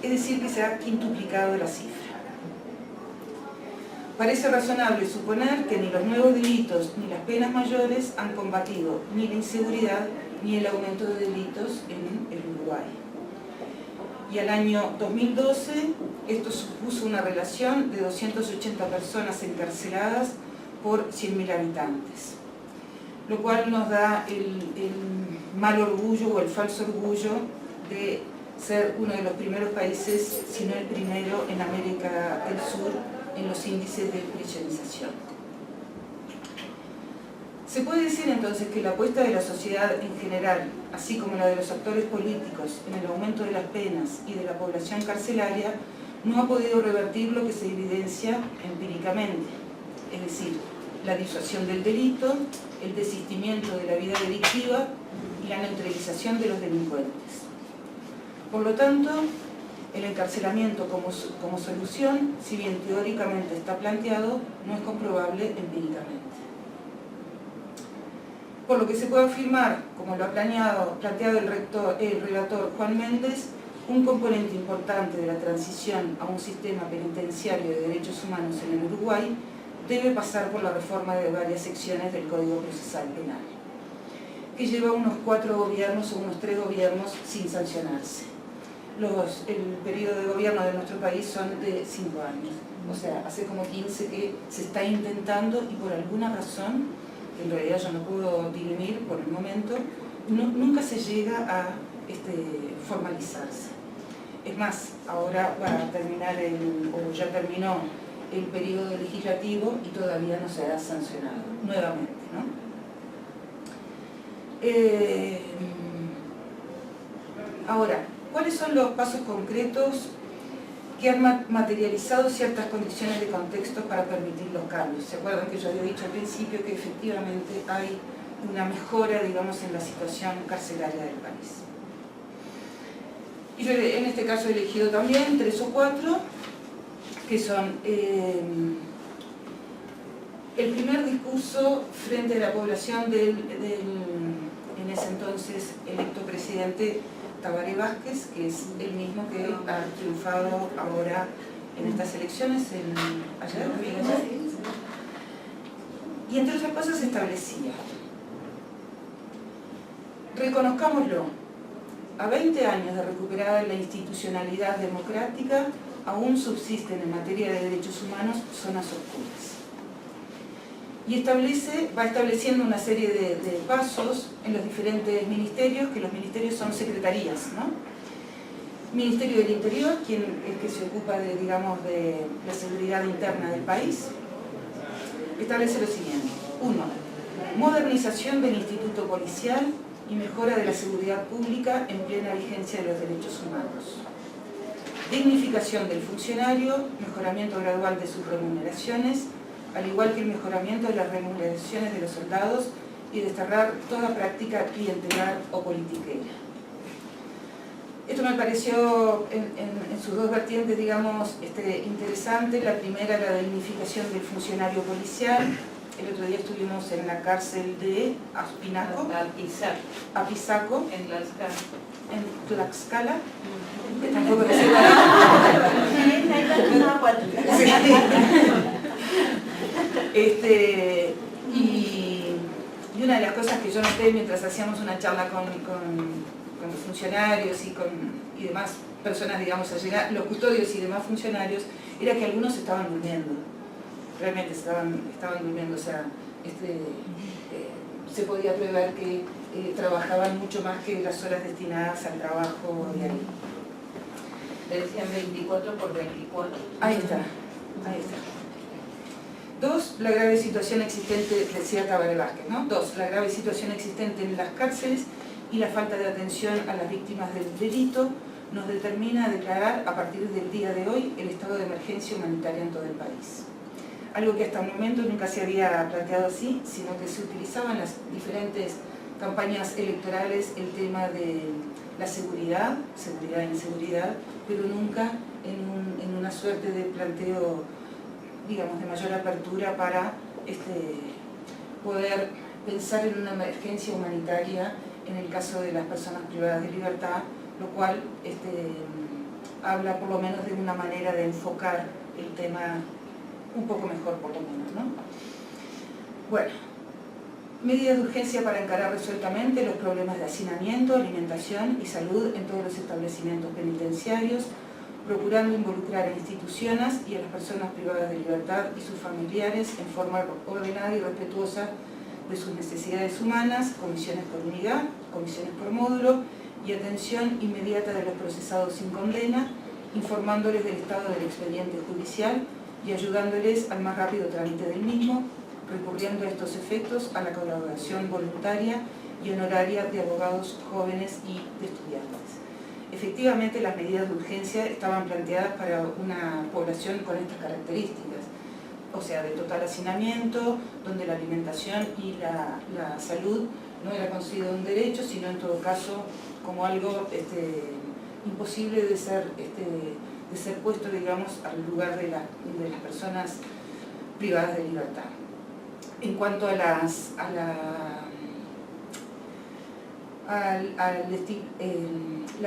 Es decir, que se ha quintuplicado la cifra. Parece razonable suponer que ni los nuevos delitos ni las penas mayores han combatido ni la inseguridad ni el aumento de delitos en el Uruguay. Y al año 2012 esto supuso una relación de 280 personas encarceladas por 100.000 habitantes, lo cual nos da el mal orgullo o el falso orgullo de ser uno de los primeros países, si no el primero, en América del Sur en los índices de prisionización. Se puede decir entonces que la apuesta de la sociedad en general, así como la de los actores políticos en el aumento de las penas y de la población carcelaria, no ha podido revertir lo que se evidencia empíricamente, es decir, la disuasión del delito, el desistimiento de la vida delictiva y la neutralización de los delincuentes. Por lo tanto, el encarcelamiento como solución, si bien teóricamente está planteado, no es comprobable empíricamente. Por lo que se puede afirmar, como lo ha planteado el relator Juan Méndez, un componente importante de la transición a un sistema penitenciario de derechos humanos en el Uruguay debe pasar por la reforma de varias secciones del Código Procesal Penal, que lleva unos 4 gobiernos o unos 3 gobiernos sin sancionarse. El periodo de gobierno de nuestro país son de 5 años, o sea, hace como 15 que se está intentando y por alguna razón, que en realidad yo no puedo dirimir por el momento, nunca se llega a formalizarse. Es más, ahora va a terminar o ya terminó el periodo legislativo y todavía no se ha sancionado nuevamente, ¿no? Ahora, ¿cuáles son los pasos concretos que han materializado ciertas condiciones de contexto para permitir los cambios. ¿Se acuerdan que yo había dicho al principio que efectivamente hay una mejora, digamos, en la situación carcelaria del país? Y yo en este caso he elegido también 3 o 4, que son el primer discurso frente a la población del en ese entonces electo presidente Tabaré Vázquez, que es el mismo que ha triunfado ahora en estas elecciones, ayer. Y entre otras cosas establecía: reconozcámoslo, a 20 años de recuperar la institucionalidad democrática, aún subsisten en materia de derechos humanos zonas oscuras. Y va estableciendo una serie de pasos en los diferentes ministerios, que los ministerios son secretarías, ¿no? Ministerio del Interior, quien es que se ocupa de, digamos, de la seguridad interna del país, establece lo siguiente: 1. Modernización del Instituto Policial y mejora de la seguridad pública en plena vigencia de los derechos humanos. Dignificación del funcionario, mejoramiento gradual de sus remuneraciones, al igual que el mejoramiento de las remuneraciones de los soldados y desterrar toda práctica clientelar o politiquera. Esto me pareció en sus dos vertientes, digamos, interesante. La primera, la dignificación del funcionario policial. El otro día estuvimos en la cárcel de Apizaco, en Tlaxcala. Que tampoco y una de las cosas que yo noté mientras hacíamos una charla con los funcionarios y demás personas, digamos, los custodios y demás funcionarios, era que algunos estaban durmiendo. Realmente estaban durmiendo, o sea, se podía prever que trabajaban mucho más que las horas destinadas al trabajo diario. Le decían 24 por 24. Ahí está. 2, la grave situación existente, decía Tabaré Vázquez, ¿no? 2, la grave situación existente en las cárceles y la falta de atención a las víctimas del delito nos determina a declarar a partir del día de hoy el estado de emergencia humanitaria en todo el país. Algo que hasta el momento nunca se había planteado así, sino que se utilizaba en las diferentes campañas electorales el tema de la seguridad e inseguridad, pero nunca en una suerte de planteo, digamos, de mayor apertura para poder pensar en una emergencia humanitaria en el caso de las personas privadas de libertad, lo cual habla por lo menos de una manera de enfocar el tema un poco mejor, por lo menos, ¿no? Bueno, medidas de urgencia para encarar resueltamente los problemas de hacinamiento, alimentación y salud en todos los establecimientos penitenciarios, procurando involucrar a instituciones y a las personas privadas de libertad y sus familiares en forma ordenada y respetuosa de sus necesidades humanas, comisiones por unidad, comisiones por módulo y atención inmediata de los procesados sin condena, informándoles del estado del expediente judicial y ayudándoles al más rápido trámite del mismo, recurriendo a estos efectos a la colaboración voluntaria y honoraria de abogados jóvenes y de estudiantes. Efectivamente, las medidas de urgencia estaban planteadas para una población con estas características, o sea, de total hacinamiento, donde la alimentación y la salud no era considerado un derecho, sino en todo caso como algo imposible de ser puesto, digamos, al lugar de las personas privadas de libertad. En cuanto a la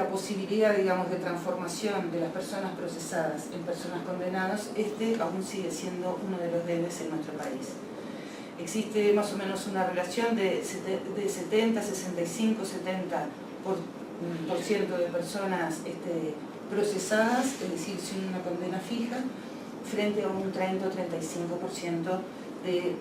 posibilidad, digamos, de transformación de las personas procesadas en personas condenadas, aún sigue siendo uno de los debes en nuestro país. Existe más o menos una relación de 70, 65, 70% de personas procesadas, es decir, sin una condena fija, frente a un 30 o 35% de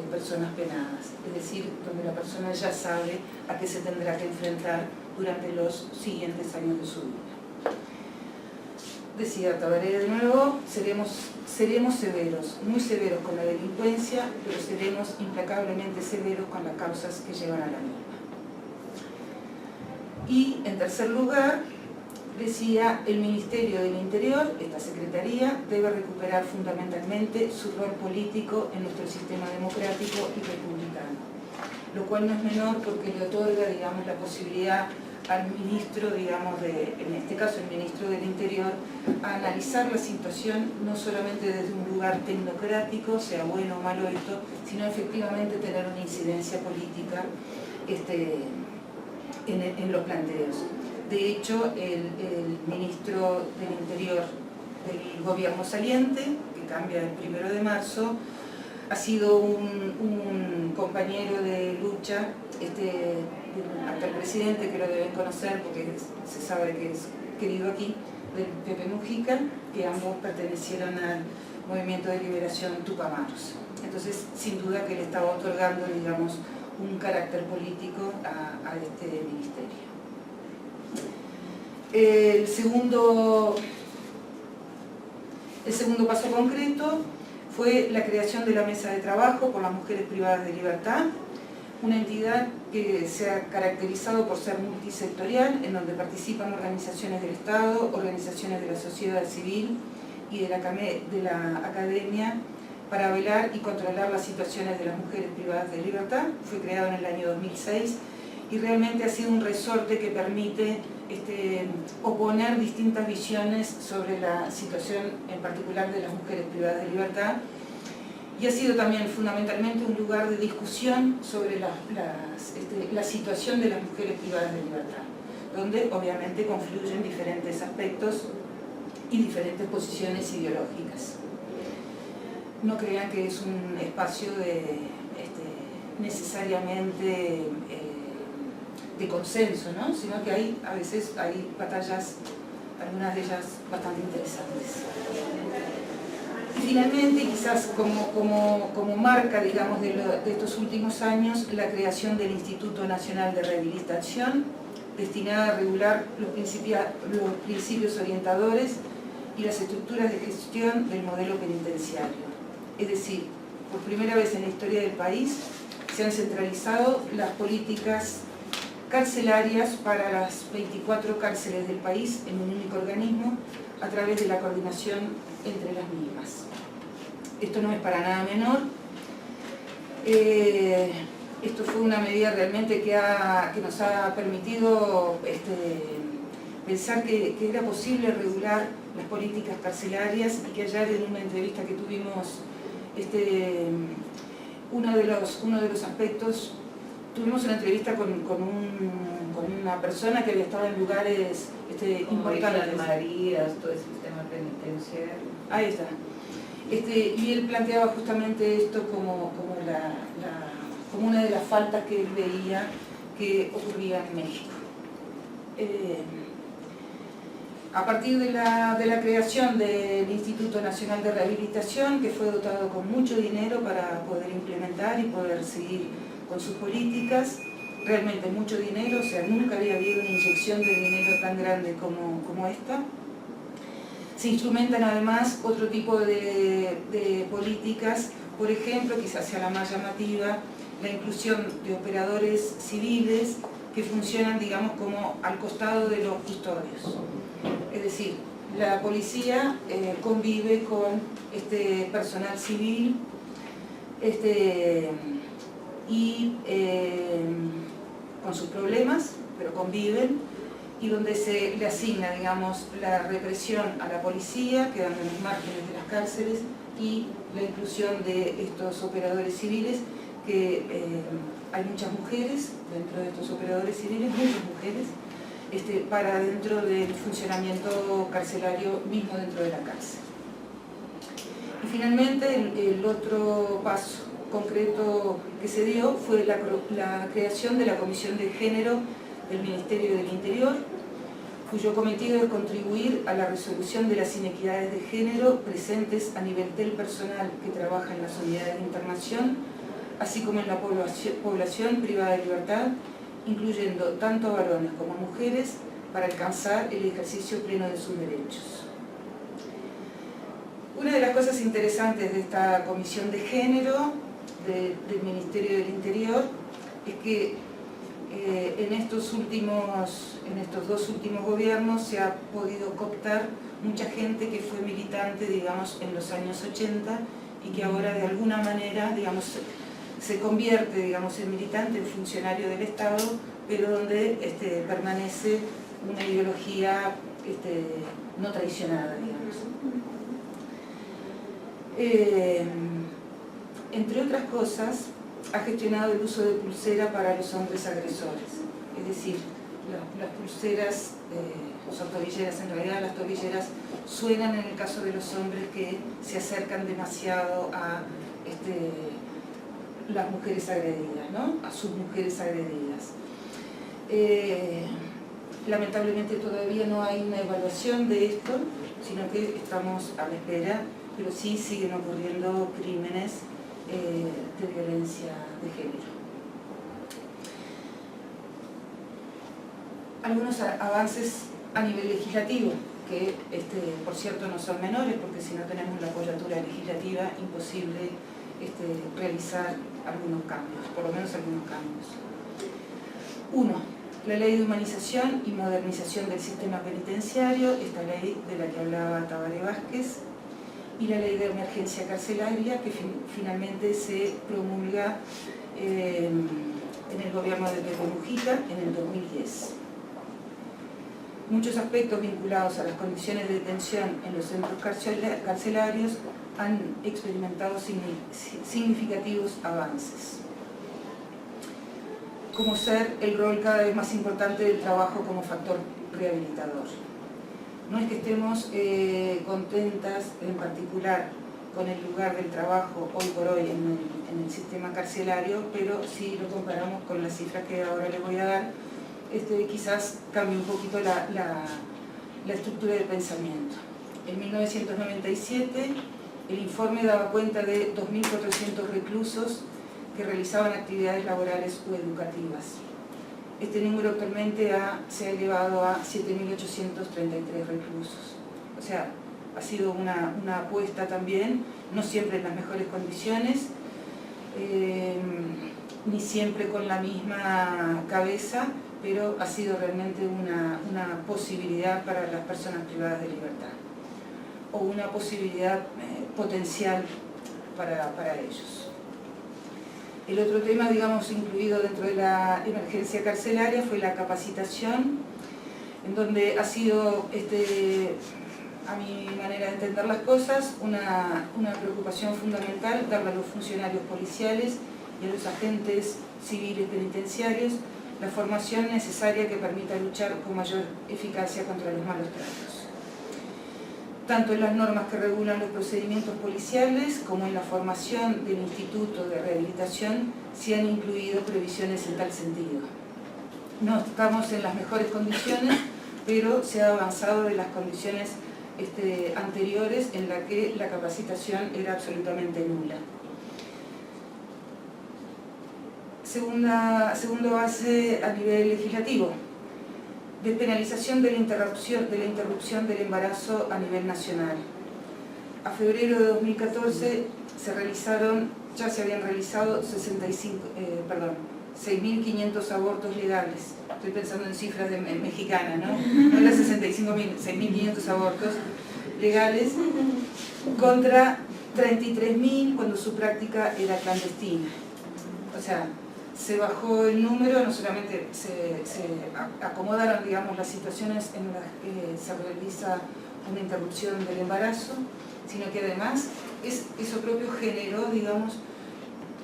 personas penadas, es decir, donde la persona ya sabe a qué se tendrá que enfrentar durante los siguientes años de su vida. Decía Tabaré de nuevo, seremos severos, muy severos con la delincuencia, pero seremos implacablemente severos con las causas que llevan a la misma. Y en tercer lugar, decía, el Ministerio del Interior, esta Secretaría, debe recuperar fundamentalmente su rol político en nuestro sistema democrático y republicano, lo cual no es menor porque le otorga, digamos, la posibilidad al ministro, digamos, en este caso el ministro del Interior, a analizar la situación no solamente desde un lugar tecnocrático, sea bueno o malo esto, sino efectivamente tener una incidencia política en los planteos. De hecho, el ministro del Interior del gobierno saliente, que cambia el 1 de marzo, ha sido un compañero de lucha del actual presidente, que lo deben conocer porque se sabe que es querido aquí, del Pepe Mujica, que ambos pertenecieron al Movimiento de Liberación Tupamaros. Entonces, sin duda que le estaba otorgando, digamos, un carácter político a este ministerio. El segundo paso concreto fue la creación de la Mesa de Trabajo por las Mujeres Privadas de Libertad, una entidad que se ha caracterizado por ser multisectorial, en donde participan organizaciones del Estado, organizaciones de la sociedad civil y de la academia, para velar y controlar las situaciones de las mujeres privadas de libertad. Fue creado en el año 2006 y realmente ha sido un resorte que permite oponer distintas visiones sobre la situación en particular de las mujeres privadas de libertad, y ha sido también fundamentalmente un lugar de discusión sobre la situación de las mujeres privadas de libertad, donde obviamente confluyen diferentes aspectos y diferentes posiciones ideológicas. No crean que es un espacio necesariamente de consenso, ¿no? Sino que a veces hay batallas, algunas de ellas bastante interesantes. Y finalmente, quizás como marca, digamos, de estos últimos años, la creación del Instituto Nacional de Rehabilitación, destinada a regular los principios orientadores y las estructuras de gestión del modelo penitenciario. Es decir, por primera vez en la historia del país se han centralizado las políticas carcelarias para las 24 cárceles del país en un único organismo a través de la coordinación entre las mismas. Esto no es para nada menor. Esto fue una medida realmente que nos ha permitido pensar que era posible regular las políticas carcelarias, y que ayer en una entrevista que tuvimos, uno de los aspectos, tuvimos una entrevista con una persona que había estado en lugares importantes. Marías, todo el sistema penitenciario. Ahí está. Y él planteaba justamente esto como una de las faltas que él veía que ocurría en México. A partir de la creación del Instituto Nacional de Rehabilitación, que fue dotado con mucho dinero para poder implementar y poder seguir con sus políticas, realmente mucho dinero, o sea, nunca había habido una inyección de dinero tan grande como esta. Se instrumentan además otro tipo de políticas, por ejemplo, quizás sea la más llamativa, la inclusión de operadores civiles que funcionan, digamos, como al costado de los custodios. Es decir, la policía convive con personal civil y con sus problemas, pero conviven, y donde se le asigna, digamos, la represión a la policía, quedando en los márgenes de las cárceles, y la inclusión de estos operadores civiles, que hay muchas mujeres dentro de estos operadores civiles, muchas mujeres, para dentro del funcionamiento carcelario mismo dentro de la cárcel. Y finalmente, el otro paso concreto que se dio fue la creación de la Comisión de Género del Ministerio del Interior, cuyo cometido es contribuir a la resolución de las inequidades de género presentes a nivel del personal que trabaja en las unidades de internación, así como en la población privada de libertad, incluyendo tanto a varones como a mujeres, para alcanzar el ejercicio pleno de sus derechos. Una de las cosas interesantes de esta Comisión de Género del Ministerio del Interior es que en estos dos últimos gobiernos se ha podido cooptar mucha gente que fue militante, digamos, en los años 80 y que ahora de alguna manera, digamos, se convierte, digamos, en militante, en funcionario del Estado, pero donde permanece una ideología no traicionada, digamos. Entre otras cosas, ha gestionado el uso de pulsera para los hombres agresores, es decir, las pulseras son tobilleras, en realidad las tobilleras suenan en el caso de los hombres que se acercan demasiado a las mujeres agredidas, ¿no? A sus mujeres agredidas. Lamentablemente todavía no hay una evaluación de esto, sino que estamos a la espera, pero sí siguen ocurriendo crímenes de violencia de género. Algunos avances a nivel legislativo, que por cierto no son menores, porque si no tenemos la coyuntura legislativa, imposible realizar algunos cambios, por lo menos algunos cambios. 1. La ley de humanización y modernización del sistema penitenciario, esta ley de la que hablaba Tabaré Vázquez, y la ley de emergencia carcelaria, que finalmente se promulga en el gobierno de Pepe Mujica en el 2010. Muchos aspectos vinculados a las condiciones de detención en los centros carcelarios han experimentado significativos avances, como ser el rol cada vez más importante del trabajo como factor rehabilitador. No es que estemos contentas en particular con el lugar del trabajo hoy por hoy en el sistema carcelario, pero si lo comparamos con las cifras que ahora les voy a dar, quizás cambie un poquito la estructura del pensamiento. En 1997 el informe daba cuenta de 2.400 reclusos que realizaban actividades laborales o educativas. Este número actualmente se ha elevado a 7.833 reclusos. O sea, ha sido una apuesta también, no siempre en las mejores condiciones, ni siempre con la misma cabeza, pero ha sido realmente una posibilidad para las personas privadas de libertad, o una posibilidad potencial para ellos. El otro tema, digamos, incluido dentro de la emergencia carcelaria fue la capacitación, en donde ha sido, a mi manera de entender las cosas, una preocupación fundamental darle a los funcionarios policiales y a los agentes civiles penitenciarios la formación necesaria que permita luchar con mayor eficacia contra los malos tratos. Tanto en las normas que regulan los procedimientos policiales como en la formación del Instituto de Rehabilitación se han incluido previsiones en tal sentido. No estamos en las mejores condiciones, pero se ha avanzado de las condiciones anteriores en las que la capacitación era absolutamente nula. Segundo base a nivel legislativo, despenalización de la interrupción del embarazo a nivel nacional. A febrero de 2014 ya se habían realizado 6.500 abortos legales. Estoy pensando en cifras mexicanas, ¿no? No las 65.000, 6.500 abortos legales contra 33.000 cuando su práctica era clandestina. O sea, se bajó el número, no solamente se acomodaron, digamos, las situaciones en las que se realiza una interrupción del embarazo, sino que además eso propio generó, digamos,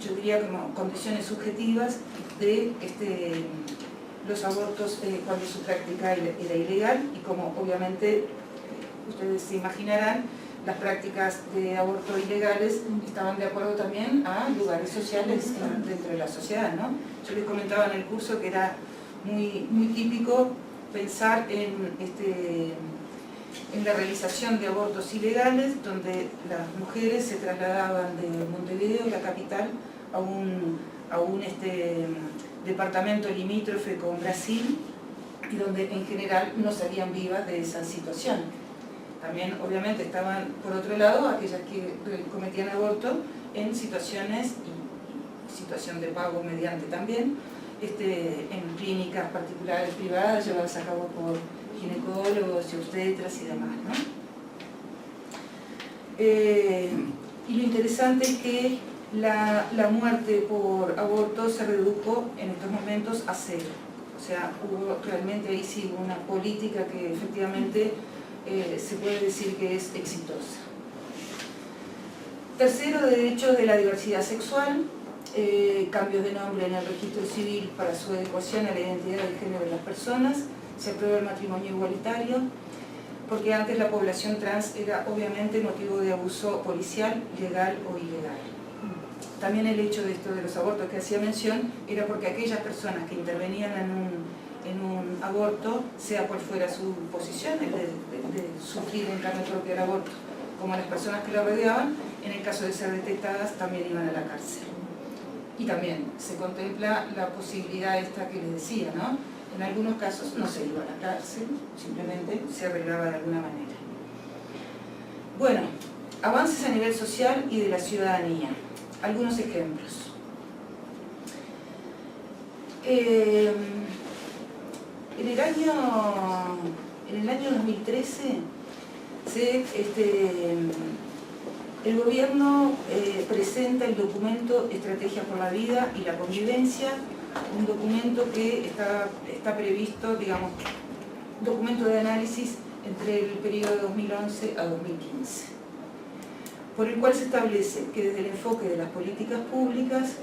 yo diría como condiciones subjetivas de los abortos cuando su práctica era ilegal, y como obviamente ustedes se imaginarán, las prácticas de aborto ilegales estaban de acuerdo también a lugares sociales dentro de la sociedad, ¿no? Yo les comentaba en el curso que era muy típico pensar en la realización de abortos ilegales, donde las mujeres se trasladaban de Montevideo, la capital, a un departamento limítrofe con Brasil, y donde en general no salían vivas de esa situación. También, obviamente, estaban, por otro lado, aquellas que cometían aborto en situaciones, y situación de pago mediante también, en clínicas particulares privadas llevadas a cabo por ginecólogos y obstetras y demás, ¿no? Y lo interesante es que la muerte por aborto se redujo en estos momentos a 0. O sea, hubo realmente ahí sí una política que efectivamente se puede decir que es exitosa. Tercero, derechos de la diversidad sexual, cambios de nombre en el registro civil para su adecuación a la identidad de género de las personas, se aprueba el matrimonio igualitario, porque antes la población trans era obviamente motivo de abuso policial, legal o ilegal. También el hecho de esto de los abortos que hacía mención era porque aquellas personas que intervenían en un aborto, sea cual fuera su posición, de sufrir en carne propia el aborto, como las personas que lo rodeaban, en el caso de ser detectadas también iban a la cárcel. Y también se contempla la posibilidad esta que les decía, ¿no? En algunos casos no se iba a la cárcel, simplemente se arreglaba de alguna manera. Bueno, avances a nivel social y de la ciudadanía. Algunos ejemplos. En el año 2013 el gobierno presenta el documento Estrategia por la Vida y la Convivencia, un documento que está previsto, digamos, documento de análisis entre el periodo de 2011 a 2015, por el cual se establece que desde el enfoque de las políticas públicas,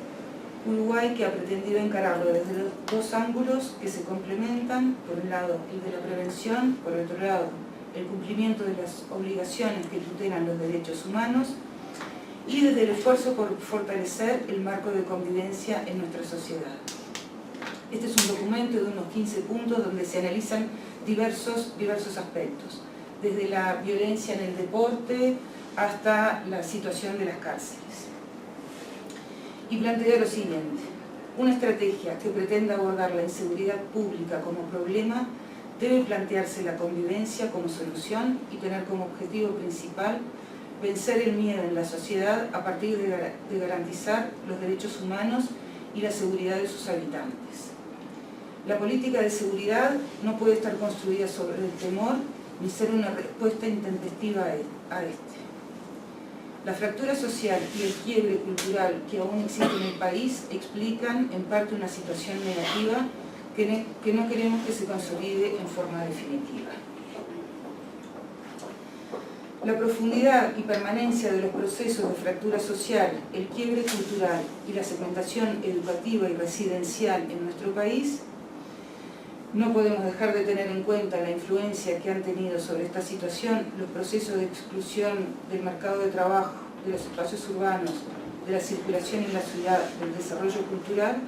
Uruguay, que ha pretendido encararlo desde los dos ángulos que se complementan, por un lado el de la prevención, por otro lado el cumplimiento de las obligaciones que tutelan los derechos humanos, y desde el esfuerzo por fortalecer el marco de convivencia en nuestra sociedad. Este es un documento de unos 15 puntos donde se analizan diversos aspectos, desde la violencia en el deporte hasta la situación de las cárceles. Y plantea lo siguiente: una estrategia que pretenda abordar la inseguridad pública como problema debe plantearse la convivencia como solución y tener como objetivo principal vencer el miedo en la sociedad a partir de garantizar los derechos humanos y la seguridad de sus habitantes. La política de seguridad no puede estar construida sobre el temor ni ser una respuesta intempestiva a este. La fractura social y el quiebre cultural que aún existe en el país explican en parte una situación negativa que no queremos que se consolide en forma definitiva. La profundidad y permanencia de los procesos de fractura social, el quiebre cultural y la segmentación educativa y residencial en nuestro país, no podemos dejar de tener en cuenta la influencia que han tenido sobre esta situación los procesos de exclusión del mercado de trabajo, de los espacios urbanos, de la circulación en la ciudad, del desarrollo cultural,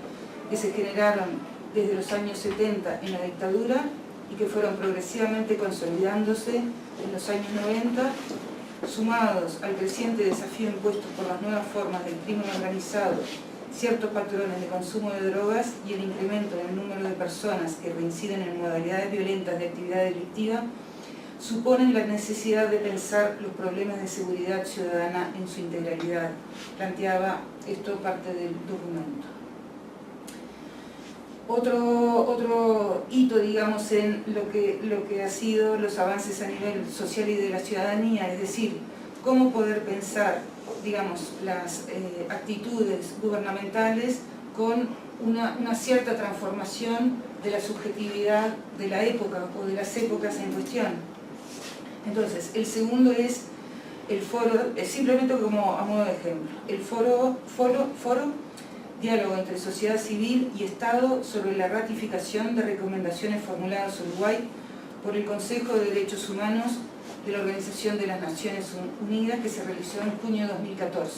que se generaron desde los años 70 en la dictadura y que fueron progresivamente consolidándose en los años 90, sumados al creciente desafío impuesto por las nuevas formas del crimen organizado, ciertos patrones de consumo de drogas y el incremento en el número de personas que reinciden en modalidades violentas de actividad delictiva, suponen la necesidad de pensar los problemas de seguridad ciudadana en su integralidad. Planteaba esto parte del documento. Otro hito, digamos, en lo que ha sido los avances a nivel social y de la ciudadanía, es decir, cómo poder pensar, digamos, las actitudes gubernamentales con una cierta transformación de la subjetividad de la época o de las épocas en cuestión. Entonces, el segundo es el foro, simplemente como a modo de ejemplo, el foro diálogo entre sociedad civil y Estado sobre la ratificación de recomendaciones formuladas en Uruguay por el Consejo de Derechos Humanos de la Organización de las Naciones Unidas, que se realizó en junio de 2014.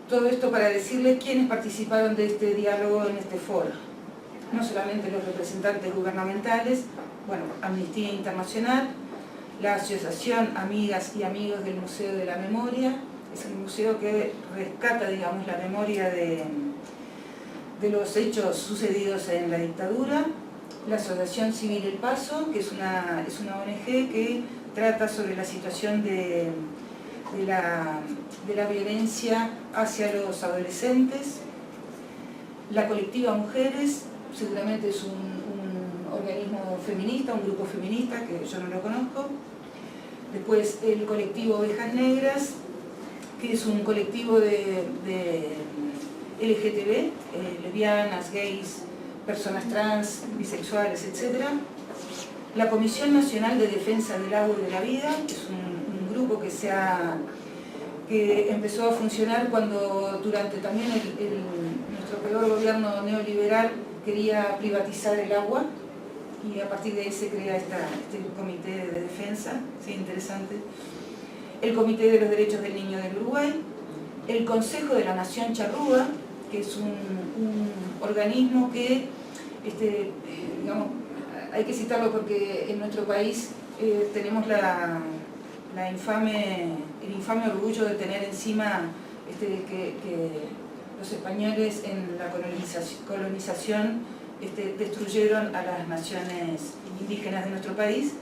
Todo esto para decirles quiénes participaron de este diálogo en este foro. No solamente los representantes gubernamentales, bueno, Amnistía Internacional, la Asociación Amigas y Amigos del Museo de la Memoria, es el museo que rescata, digamos, la memoria de los hechos sucedidos en la dictadura, la Asociación Civil El Paso, que es una ONG que trata sobre la situación de la violencia hacia los adolescentes, La Colectiva Mujeres, seguramente es un organismo feminista, un grupo feminista que yo no lo conozco. Después el colectivo Ovejas Negras, que es un colectivo de LGTB, lesbianas, gays, personas trans, bisexuales, etc. La Comisión Nacional de Defensa del Agua y de la Vida, que es un grupo que empezó a funcionar cuando durante también nuestro peor gobierno neoliberal quería privatizar el agua, y a partir de ahí se crea este comité de defensa, sí, interesante. El Comité de los Derechos del Niño del Uruguay, el Consejo de la Nación Charrúa, que es un organismo que, digamos, hay que citarlo porque en nuestro país tenemos el infame orgullo de tener encima que los españoles en la colonización destruyeron a las naciones indígenas de nuestro país.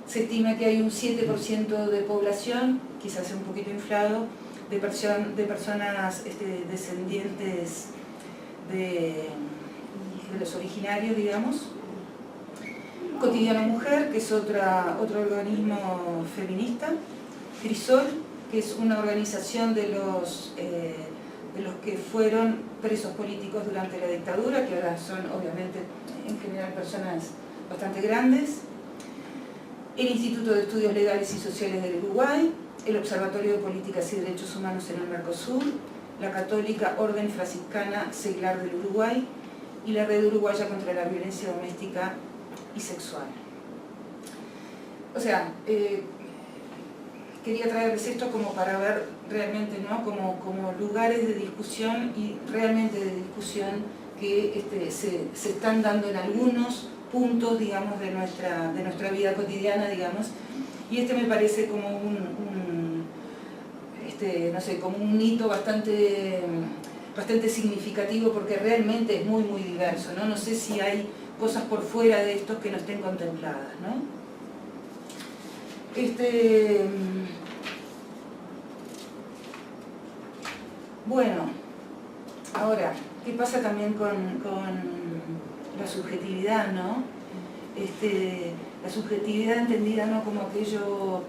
Se estima que hay un 7% de población, quizás un poquito inflado, de personas descendientes de los originarios, digamos. Cotidiano Mujer, que es otro organismo feminista. Crisol, que es una organización de los que fueron presos políticos durante la dictadura, que ahora son obviamente en general personas bastante grandes. El Instituto de Estudios Legales y Sociales del Uruguay, el Observatorio de Políticas y Derechos Humanos en el Mercosur, la Católica Orden Franciscana Seglar del Uruguay y la Red Uruguaya contra la Violencia Doméstica y Sexual. O sea, quería traerles esto como para ver realmente, ¿no?, como lugares de discusión, y realmente de discusión que se están dando en algunos puntos, digamos, de nuestra vida cotidiana, digamos, y me parece como no sé, como un hito bastante significativo, porque realmente es muy, muy diverso, ¿no? No sé si hay cosas por fuera de estos que no estén contempladas, ¿no? Bueno, ahora, ¿qué pasa también con la subjetividad, ¿no? La subjetividad entendida no como aquello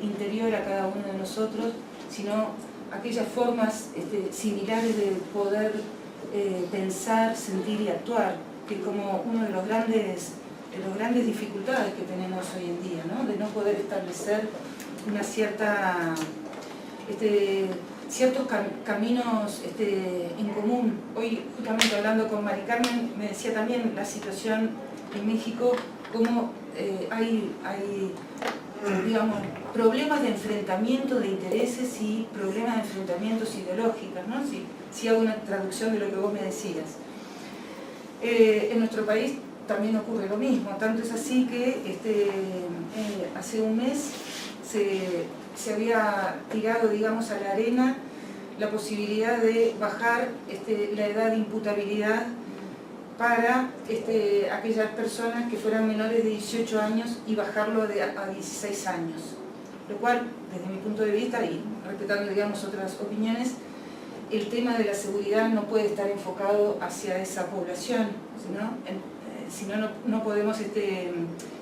interior a cada uno de nosotros, sino aquellas formas similares de poder pensar, sentir y actuar, que es como uno de los grandes dificultades que tenemos hoy en día, ¿no? De no poder establecer una ciertos caminos en común. Hoy, justamente hablando con Mari Carmen, me decía también la situación en México, cómo hay digamos, problemas de enfrentamiento de intereses y problemas de enfrentamientos ideológicos, ¿no? Si hago una traducción de lo que vos me decías. En nuestro país también ocurre lo mismo, tanto es así que hace un mes se había tirado, digamos, a la arena la posibilidad de bajar la edad de imputabilidad para aquellas personas que fueran menores de 18 años y bajarlo a 16 años. Lo cual, desde mi punto de vista, y respetando, digamos, otras opiniones, el tema de la seguridad no puede estar enfocado hacia esa población, si no, no podemos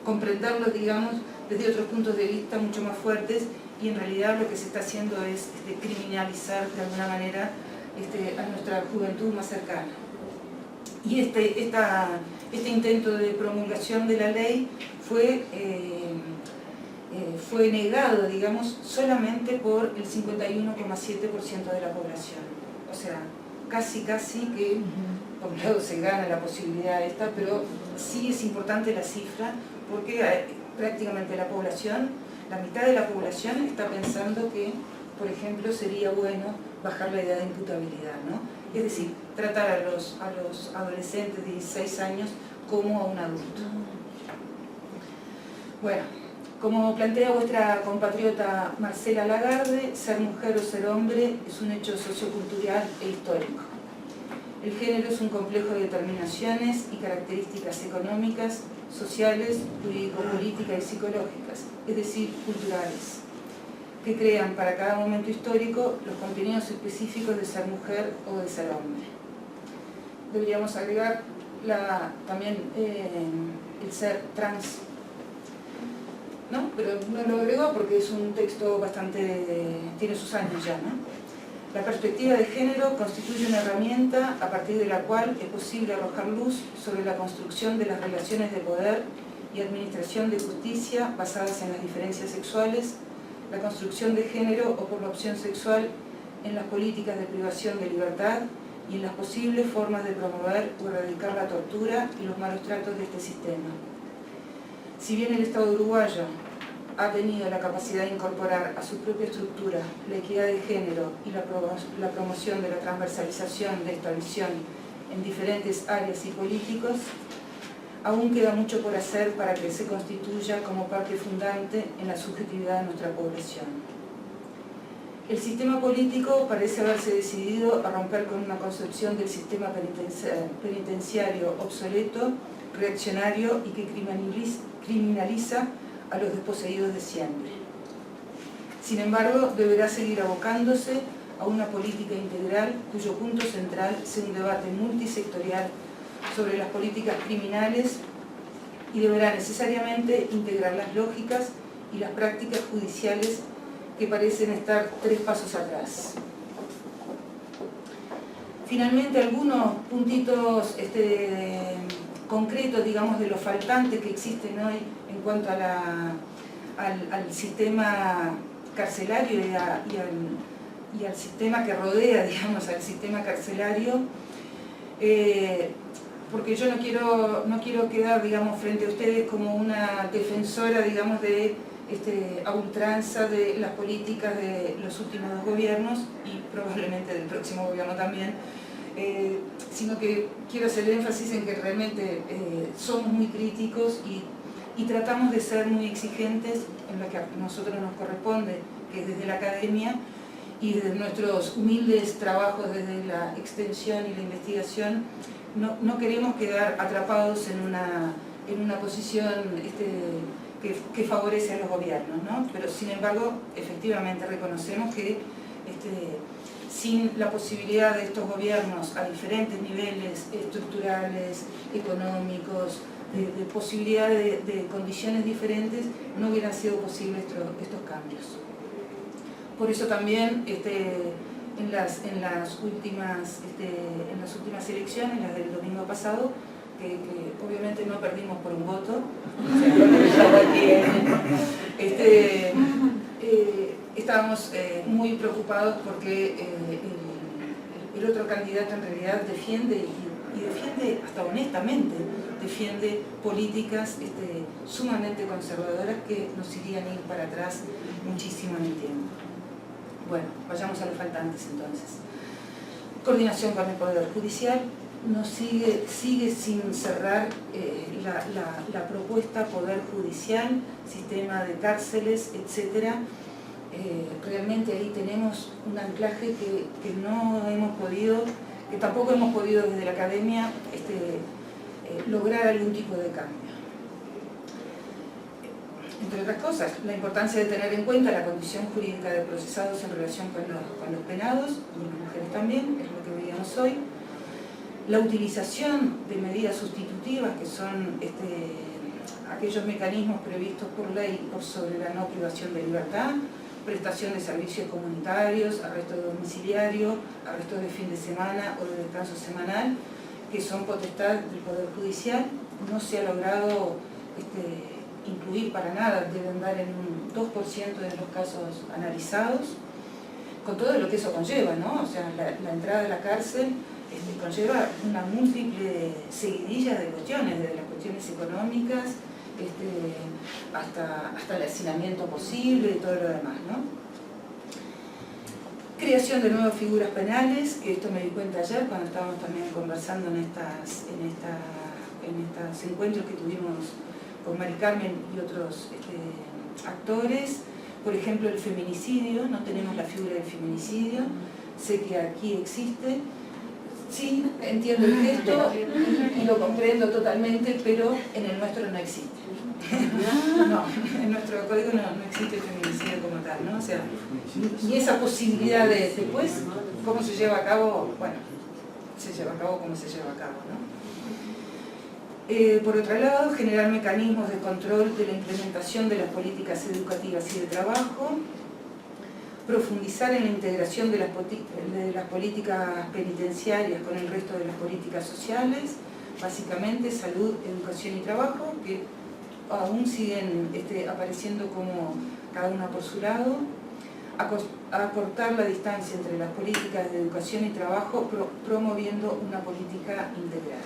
comprenderlo, digamos, desde otros puntos de vista mucho más fuertes, y en realidad lo que se está haciendo es criminalizar de alguna manera a nuestra juventud más cercana. Y este intento de promulgación de la ley fue negado, digamos, solamente por el 51,7% de la población. O sea, casi que, por un lado se gana la posibilidad esta, pero sí es importante la cifra, porque prácticamente la mitad de la población está pensando que, por ejemplo, sería bueno bajar la edad de imputabilidad, ¿no? Es decir, tratar a los adolescentes de 16 años como a un adulto. Bueno, como plantea vuestra compatriota Marcela Lagarde, ser mujer o ser hombre es un hecho sociocultural e histórico. El género es un complejo de determinaciones y características económicas, sociales, jurídico-políticas y psicológicas, es decir, culturales, que crean para cada momento histórico los contenidos específicos de ser mujer o de ser hombre. deberíamos agregar también el ser trans, ¿no? Pero no lo agregó porque es un texto tiene sus años ya, ¿no? La perspectiva de género constituye una herramienta a partir de la cual es posible arrojar luz sobre la construcción de las relaciones de poder y administración de justicia basadas en las diferencias sexuales, la construcción de género o por la opción sexual en las políticas de privación de libertad y en las posibles formas de promover o erradicar la tortura y los malos tratos de este sistema. Si bien el Estado uruguayo ha tenido la capacidad de incorporar a su propia estructura la equidad de género y la promoción de la transversalización de esta visión en diferentes áreas y políticos, aún queda mucho por hacer para que se constituya como parte fundante en la subjetividad de nuestra población. El sistema político parece haberse decidido a romper con una concepción del sistema penitenciario obsoleto, reaccionario y que criminaliza a los desposeídos de siempre. Sin embargo, deberá seguir abocándose a una política integral cuyo punto central sea un debate multisectorial sobre las políticas criminales y deberá necesariamente integrar las lógicas y las prácticas judiciales que parecen estar 3 pasos atrás. Finalmente, algunos puntitos concretos, digamos, de lo faltante que existen hoy en cuanto a al sistema carcelario y al sistema que rodea, digamos, al sistema carcelario, porque yo no quiero quedar, digamos, frente a ustedes como una defensora, digamos, a ultranza de las políticas de los últimos 2 gobiernos y probablemente del próximo gobierno también, sino que quiero hacer énfasis en que realmente somos muy críticos y tratamos de ser muy exigentes en lo que a nosotros nos corresponde, que es desde la academia y desde nuestros humildes trabajos desde la extensión y la investigación. No queremos quedar atrapados en una posición que favorece a los gobiernos, ¿no? Pero sin embargo, efectivamente reconocemos que sin la posibilidad de estos gobiernos a diferentes niveles estructurales, económicos, de posibilidad de condiciones diferentes, no hubieran sido posibles estos cambios. Por eso también en las últimas elecciones, las del domingo pasado, que obviamente no perdimos por un voto, estábamos muy preocupados porque el otro candidato en realidad defiende hasta honestamente, defiende políticas sumamente conservadoras que nos irían a ir para atrás muchísimo en el tiempo. Bueno, vayamos a los faltantes entonces. Coordinación con el Poder Judicial. Nos sigue sin cerrar la propuesta Poder Judicial, sistema de cárceles, etc. Realmente ahí tenemos un anclaje que tampoco hemos podido desde la academia lograr algún tipo de cambio. Entre otras cosas, la importancia de tener en cuenta la condición jurídica de procesados en relación con los penados, y las mujeres también, es lo que veíamos hoy. La utilización de medidas sustitutivas, que son aquellos mecanismos previstos por ley sobre la no privación de libertad, prestación de servicios comunitarios, arresto domiciliario, arresto de fin de semana o de descanso semanal, que son potestad del Poder Judicial. No se ha logrado incluir para nada, deben dar en un 2% de los casos analizados, con todo lo que eso conlleva, ¿no? O sea, la entrada a la cárcel conlleva una múltiple seguidilla de cuestiones, desde las cuestiones económicas hasta el hacinamiento posible y todo lo demás, ¿no? Creación de nuevas figuras penales, que esto me di cuenta ayer cuando estábamos también conversando en estos encuentros que tuvimos con Mari Carmen y otros actores. Por ejemplo, el feminicidio, no tenemos la figura del feminicidio, sé que aquí existe. Sí, entiendo el gesto y lo comprendo totalmente, pero en el nuestro no existe. No, en nuestro código no existe el feminicidio como tal, ¿no? O sea, ni esa posibilidad de después, cómo se lleva a cabo, bueno, se lleva a cabo como se lleva a cabo, ¿no? Por otro lado, generar mecanismos de control de la implementación de las políticas educativas y de trabajo, profundizar en la integración de las políticas penitenciarias con el resto de las políticas sociales, básicamente salud, educación y trabajo, que aún siguen apareciendo como cada una por su lado, acortar la distancia entre las políticas de educación y trabajo, promoviendo una política integral.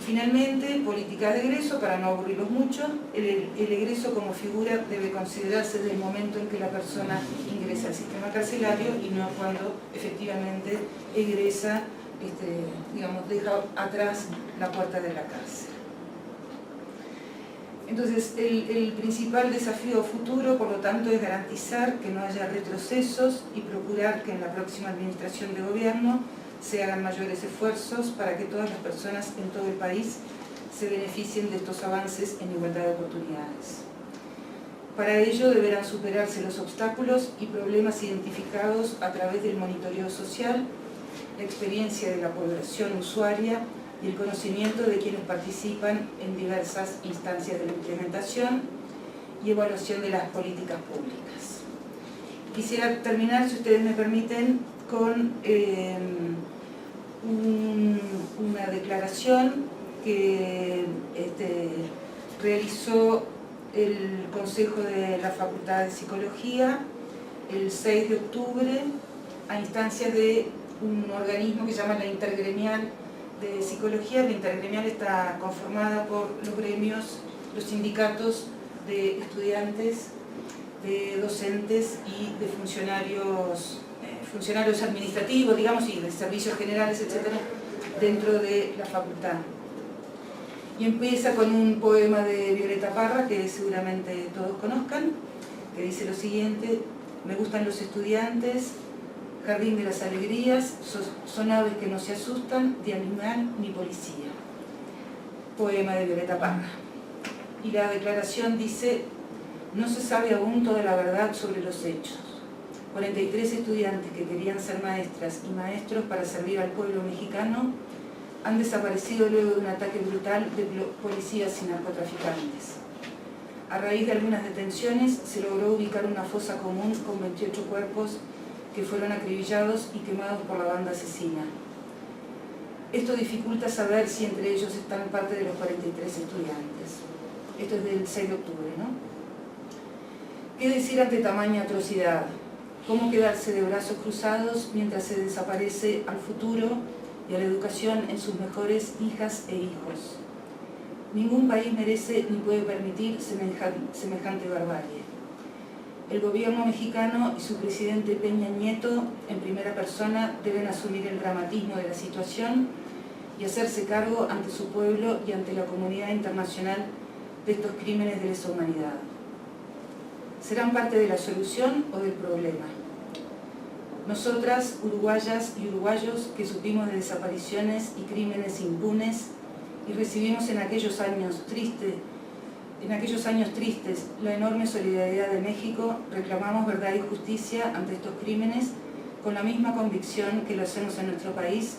Finalmente, política de egreso, para no aburrirlos mucho, el egreso como figura debe considerarse desde el momento en que la persona ingresa al sistema carcelario y no cuando efectivamente egresa, digamos, deja atrás la puerta de la cárcel. Entonces, el principal desafío futuro, por lo tanto, es garantizar que no haya retrocesos y procurar que en la próxima administración de gobierno se hagan mayores esfuerzos para que todas las personas en todo el país se beneficien de estos avances en igualdad de oportunidades. Para ello deberán superarse los obstáculos y problemas identificados a través del monitoreo social, la experiencia de la población usuaria y el conocimiento de quienes participan en diversas instancias de la implementación y evaluación de las políticas públicas. Quisiera terminar, si ustedes me permiten, con una declaración que realizó el Consejo de la Facultad de Psicología el 6 de octubre a instancias de un organismo que se llama la Intergremial de Psicología. La Intergremial está conformada por los gremios, los sindicatos de estudiantes, de docentes y de funcionarios administrativos, digamos, y de servicios generales, etcétera, dentro de la facultad. Y empieza con un poema de Violeta Parra, que seguramente todos conozcan, que dice lo siguiente: me gustan los estudiantes, jardín de las alegrías, son aves que no se asustan, de animal ni policía. Poema de Violeta Parra. Y la declaración dice: no se sabe aún toda la verdad sobre los hechos. 43 estudiantes que querían ser maestras y maestros para servir al pueblo mexicano han desaparecido luego de un ataque brutal de policías y narcotraficantes. A raíz de algunas detenciones se logró ubicar una fosa común con 28 cuerpos que fueron acribillados y quemados por la banda asesina. Esto dificulta saber si entre ellos están parte de los 43 estudiantes. Esto es del 6 de octubre, ¿no? ¿Qué decir ante tamaña atrocidad? ¿Cómo quedarse de brazos cruzados mientras se desaparece al futuro y a la educación en sus mejores hijas e hijos? Ningún país merece ni puede permitir semejante barbarie. El gobierno mexicano y su presidente Peña Nieto, en primera persona, deben asumir el dramatismo de la situación y hacerse cargo ante su pueblo y ante la comunidad internacional de estos crímenes de lesa humanidad. ¿Serán parte de la solución o del problema? Nosotras, uruguayas y uruguayos, que supimos de desapariciones y crímenes impunes y recibimos en aquellos años tristes la enorme solidaridad de México, reclamamos verdad y justicia ante estos crímenes con la misma convicción que lo hacemos en nuestro país,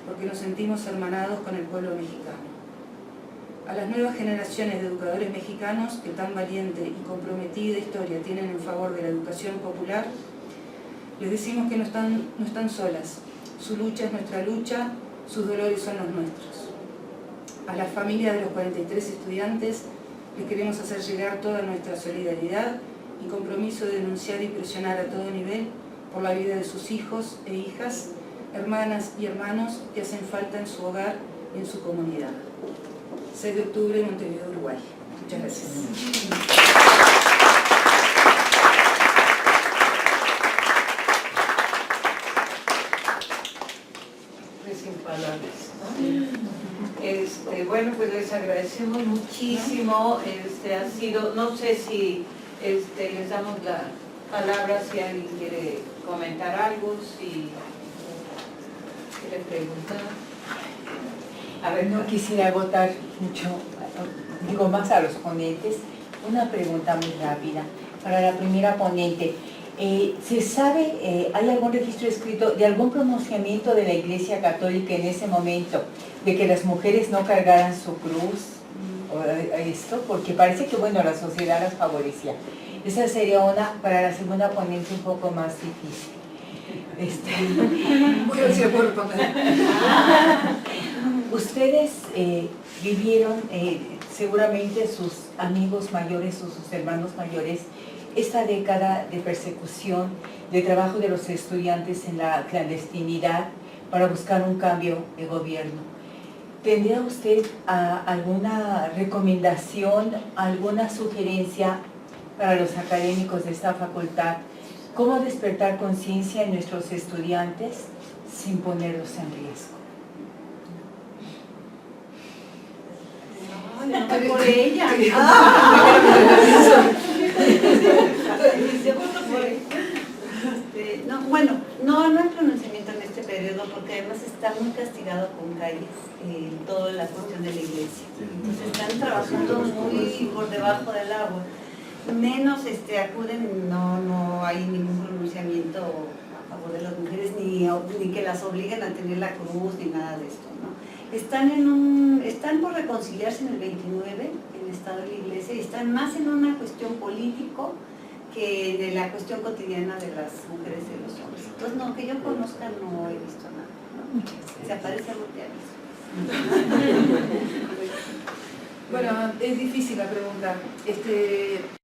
porque nos sentimos hermanados con el pueblo mexicano. A las nuevas generaciones de educadores mexicanos que tan valiente y comprometida historia tienen en favor de la educación popular, les decimos que no están solas. Su lucha es nuestra lucha, sus dolores son los nuestros. A las familias de los 43 estudiantes les queremos hacer llegar toda nuestra solidaridad y compromiso de denunciar y presionar a todo nivel por la vida de sus hijos e hijas, hermanas y hermanos que hacen falta en su hogar y en su comunidad. 6 de octubre, Montevideo, Uruguay. Muchas gracias. Sin palabras, ¿no? Bueno, pues les agradecemos muchísimo. Ha sido, no sé si les damos la palabra si alguien quiere comentar algo, si quiere preguntar. A ver, no quisiera agotar mucho, digo más a los ponentes. Una pregunta muy rápida para la primera ponente. ¿Se sabe, hay algún registro escrito de algún pronunciamiento de la Iglesia Católica en ese momento de que las mujeres no cargaran su cruz o esto? Porque parece que, bueno, la sociedad las favorecía. Esa sería una, para la segunda ponencia, un poco más difícil. Voy a ver si me puedo responder. Ustedes vivieron, seguramente sus amigos mayores o sus hermanos mayores, esta década de persecución, de trabajo de los estudiantes en la clandestinidad para buscar un cambio de gobierno. ¿Tendría usted alguna recomendación, alguna sugerencia para los académicos de esta facultad? ¿Cómo despertar conciencia en nuestros estudiantes sin ponerlos en riesgo? Por ella. No, bueno, no hay pronunciamiento en este periodo porque además está muy castigado con calles toda la cuestión de la iglesia. Entonces están trabajando muy por debajo del agua. Menos acuden, no hay ningún pronunciamiento a favor de las mujeres ni que las obliguen a tener la cruz ni nada de esto, ¿no? Están por reconciliarse en el 29, en el estado de la iglesia, y están más en una cuestión político que de la cuestión cotidiana de las mujeres y de los hombres. Entonces, no, que yo conozca, no he visto nada, ¿no? Se aparece algo que aviso. Bueno, es difícil la pregunta.